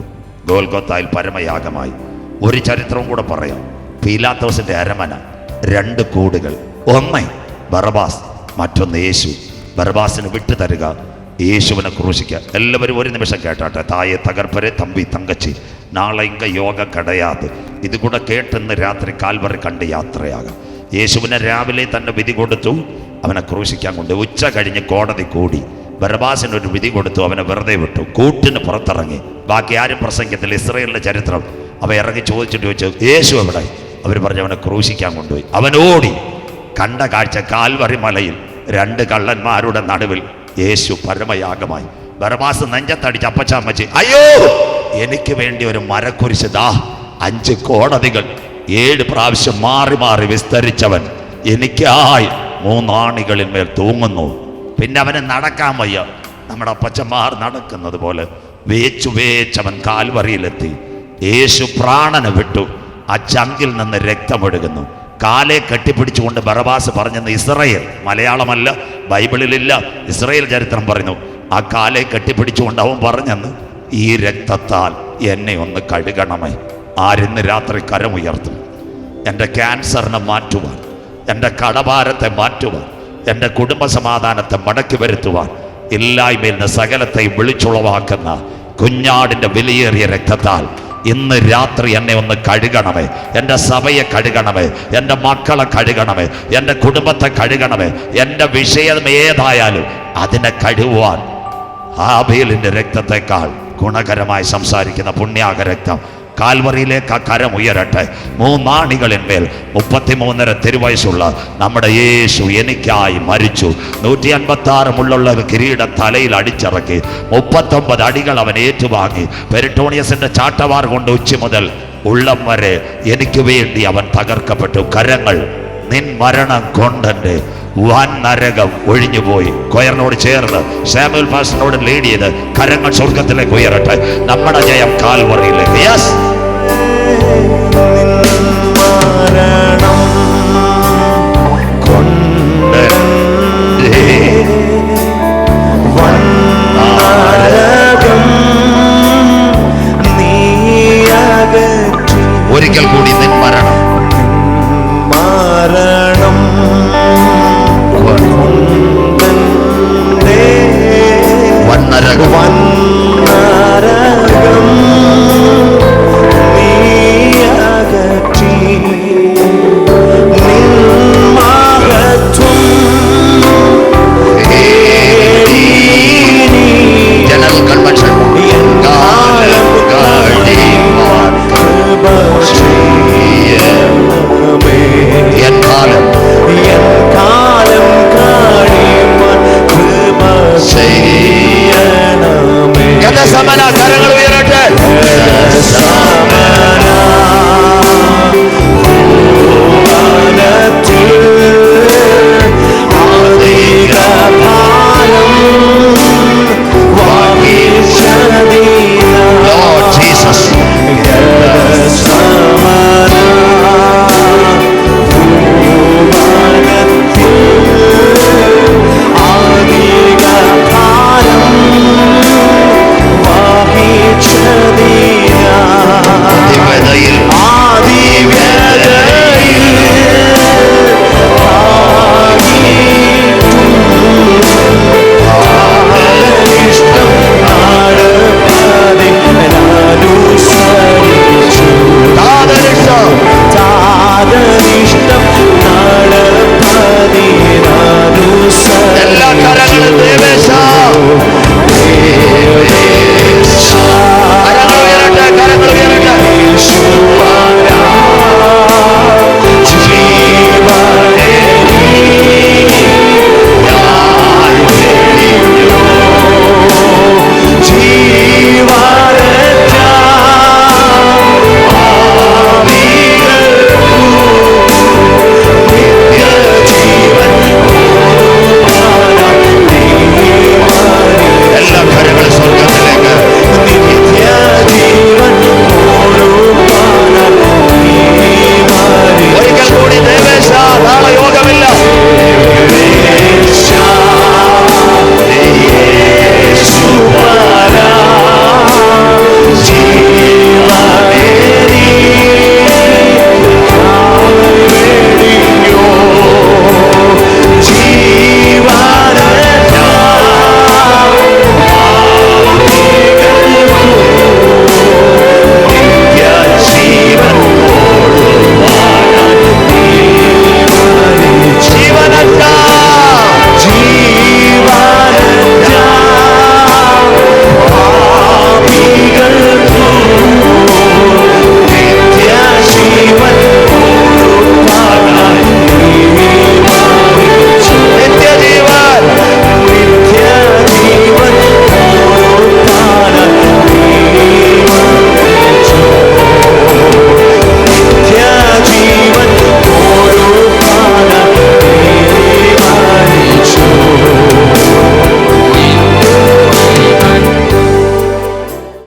A: ഗോൽഗോത്തായിൽ പരമയാഗമായി. ഒരു ചരിത്രവും കൂടെ പറയാം. പീലാത്തോസിന്റെ അരമന, 2 കൂടുകൾ, ഒന്ന് ബറബാസ്, മറ്റൊന്ന് യേശു. ബറബാസിന് വിട്ടു തരിക, യേശുവിനെ ക്രൂശിക്കുക. എല്ലാവരും ഒരു നിമിഷം കേട്ടാട്ടെ. തായെ തകർപ്പരെ തമ്പി തങ്കച്ചി, നാളെ ഇങ്ക യോഗം കടയാതെ ഇത് കൂടെ കേട്ടെന്ന് രാത്രി കാൽവറി കണ്ട് യാത്രയാകാം. യേശുവിനെ രാവിലെ തന്നെ വിധി കൊടുത്തു, അവനെ ക്രൂശിക്കാൻ കൊണ്ട്. ഉച്ച കഴിഞ്ഞ് കോടതി കൂടി, ബറബാസിനൊരു വിധി കൊടുത്തു, അവനെ വെറുതെ വിട്ടു. കൂട്ടിന് പുറത്തിറങ്ങി, ബാക്കി ആരും പ്രസംഗത്തിൽ. ഇസ്രായേലിന്റെ ചരിത്രം അവ ഇറങ്ങി ചോദിച്ചു യേശു എവിടെ? അവർ പറഞ്ഞു അവനെ ക്രൂശിക്കാൻ കൊണ്ടുപോയി. അവൻ ഓടി. കണ്ട കാഴ്ച, കാൽവറി മലയിൽ 2 കള്ളന്മാരുടെ നടുവിൽ യേശു പരമയാഗമായി. ബറബാസ് നെഞ്ചത്തടിച്ച് അപ്പച്ചാമ്മച്ചി, അയ്യോ എനിക്ക് വേണ്ടി ഒരു മരക്കുരിശ്, ദാ 5 കോടതികൾ 7 പ്രാവശ്യം മാറി മാറി വിസ്തരിച്ചവൻ എനിക്കായി 3 ആണികളിൽ മേൽ തൂങ്ങുന്നു. പിന്നെ അവന് നടക്കാൻ വയ്യ. നമ്മുടെ അപ്പച്ചന്മാർ നടക്കുന്നത് പോലെ വേച്ചു വേച്ചവൻ കാൽവറിയിലെത്തി. യേശു പ്രാണനെ വിട്ടു. ആ ചങ്കിൽ നിന്ന് രക്തമൊഴുകുന്നു. കാലെ കെട്ടിപ്പിടിച്ചുകൊണ്ട് ബറബാസ് പറഞ്ഞെന്ന് ഇസ്രായേൽ, മലയാളമല്ല, ബൈബിളിലില്ല, ഇസ്രായേൽ ചരിത്രം പറയുന്നു. ആ കാലെ കെട്ടിപ്പിടിച്ചുകൊണ്ട് അവൻ പറഞ്ഞെന്ന്, ഈ രക്തത്താൽ എന്നെ ഒന്ന് കഴുകണമേ. ആരിന്ന് രാത്രി കരമുയർത്തും? എൻ്റെ ക്യാൻസറിനെ മാറ്റുവാൻ, എൻ്റെ കടഭാരത്തെ മാറ്റുവാൻ, എൻ്റെ കുടുംബസമാധാനത്തെ മടക്കി വരുത്തുവാൻ, ഇല്ലായ്മയിൽ നിന്ന് സകലത്തെയും വിളിച്ചുളവാക്കുന്ന കുഞ്ഞാടിൻ്റെ വിലയേറിയ രക്തത്താൽ ഇന്ന് രാത്രി എന്നെ ഒന്ന് കഴുകണമേ. എൻ്റെ സഭയെ കഴുകണമേ, എൻ്റെ മക്കളെ കഴുകണമേ, എൻ്റെ കുടുംബത്തെ കഴുകണമേ. എൻ്റെ വിഷയം ഏതായാലും അതിനെ കഴുകുവാൻ ഹാബേലിൻ്റെ രക്തത്തെക്കാൾ ഗുണകരമായി സംസാരിക്കുന്ന പുണ്യാക രക്തം കാൽവറിയിലേക്ക് ആ കരം ഉയരട്ടെ. 3 ആണികളിന്മേൽ 33.5 തിരുവയസ്സുള്ള നമ്മുടെ യേശു എനിക്കായി മരിച്ചു. 156 മുള്ളുള്ള കിരീടം തലയിൽ അടിച്ചിറക്കി. 39 അടികൾ അവൻ ഏറ്റുവാങ്ങി. പെരിട്ടോണിയസിന്റെ ചാട്ടവാർ കൊണ്ട് ഉച്ച മുതൽ ഉള്ളം വരെ എനിക്ക് വേണ്ടി അവൻ തകർക്കപ്പെട്ടു. കരങ്ങൾ നിൻ മരണം കൊണ്ടെൻ്റെ വൻ നരകം ഒഴിഞ്ഞുപോയി. കൊയറിനോട് ചേർന്ന് സാമുവൽ പാസ്റ്ററിനോട് ലീഡ് ചെയ്ത് കരങ്ങൾ സ്വർഗത്തിലേക്ക് ഉയരട്ടെ. നമ്മുടെ ജയം കാൽവറിയിലേക്ക്. യെസ്.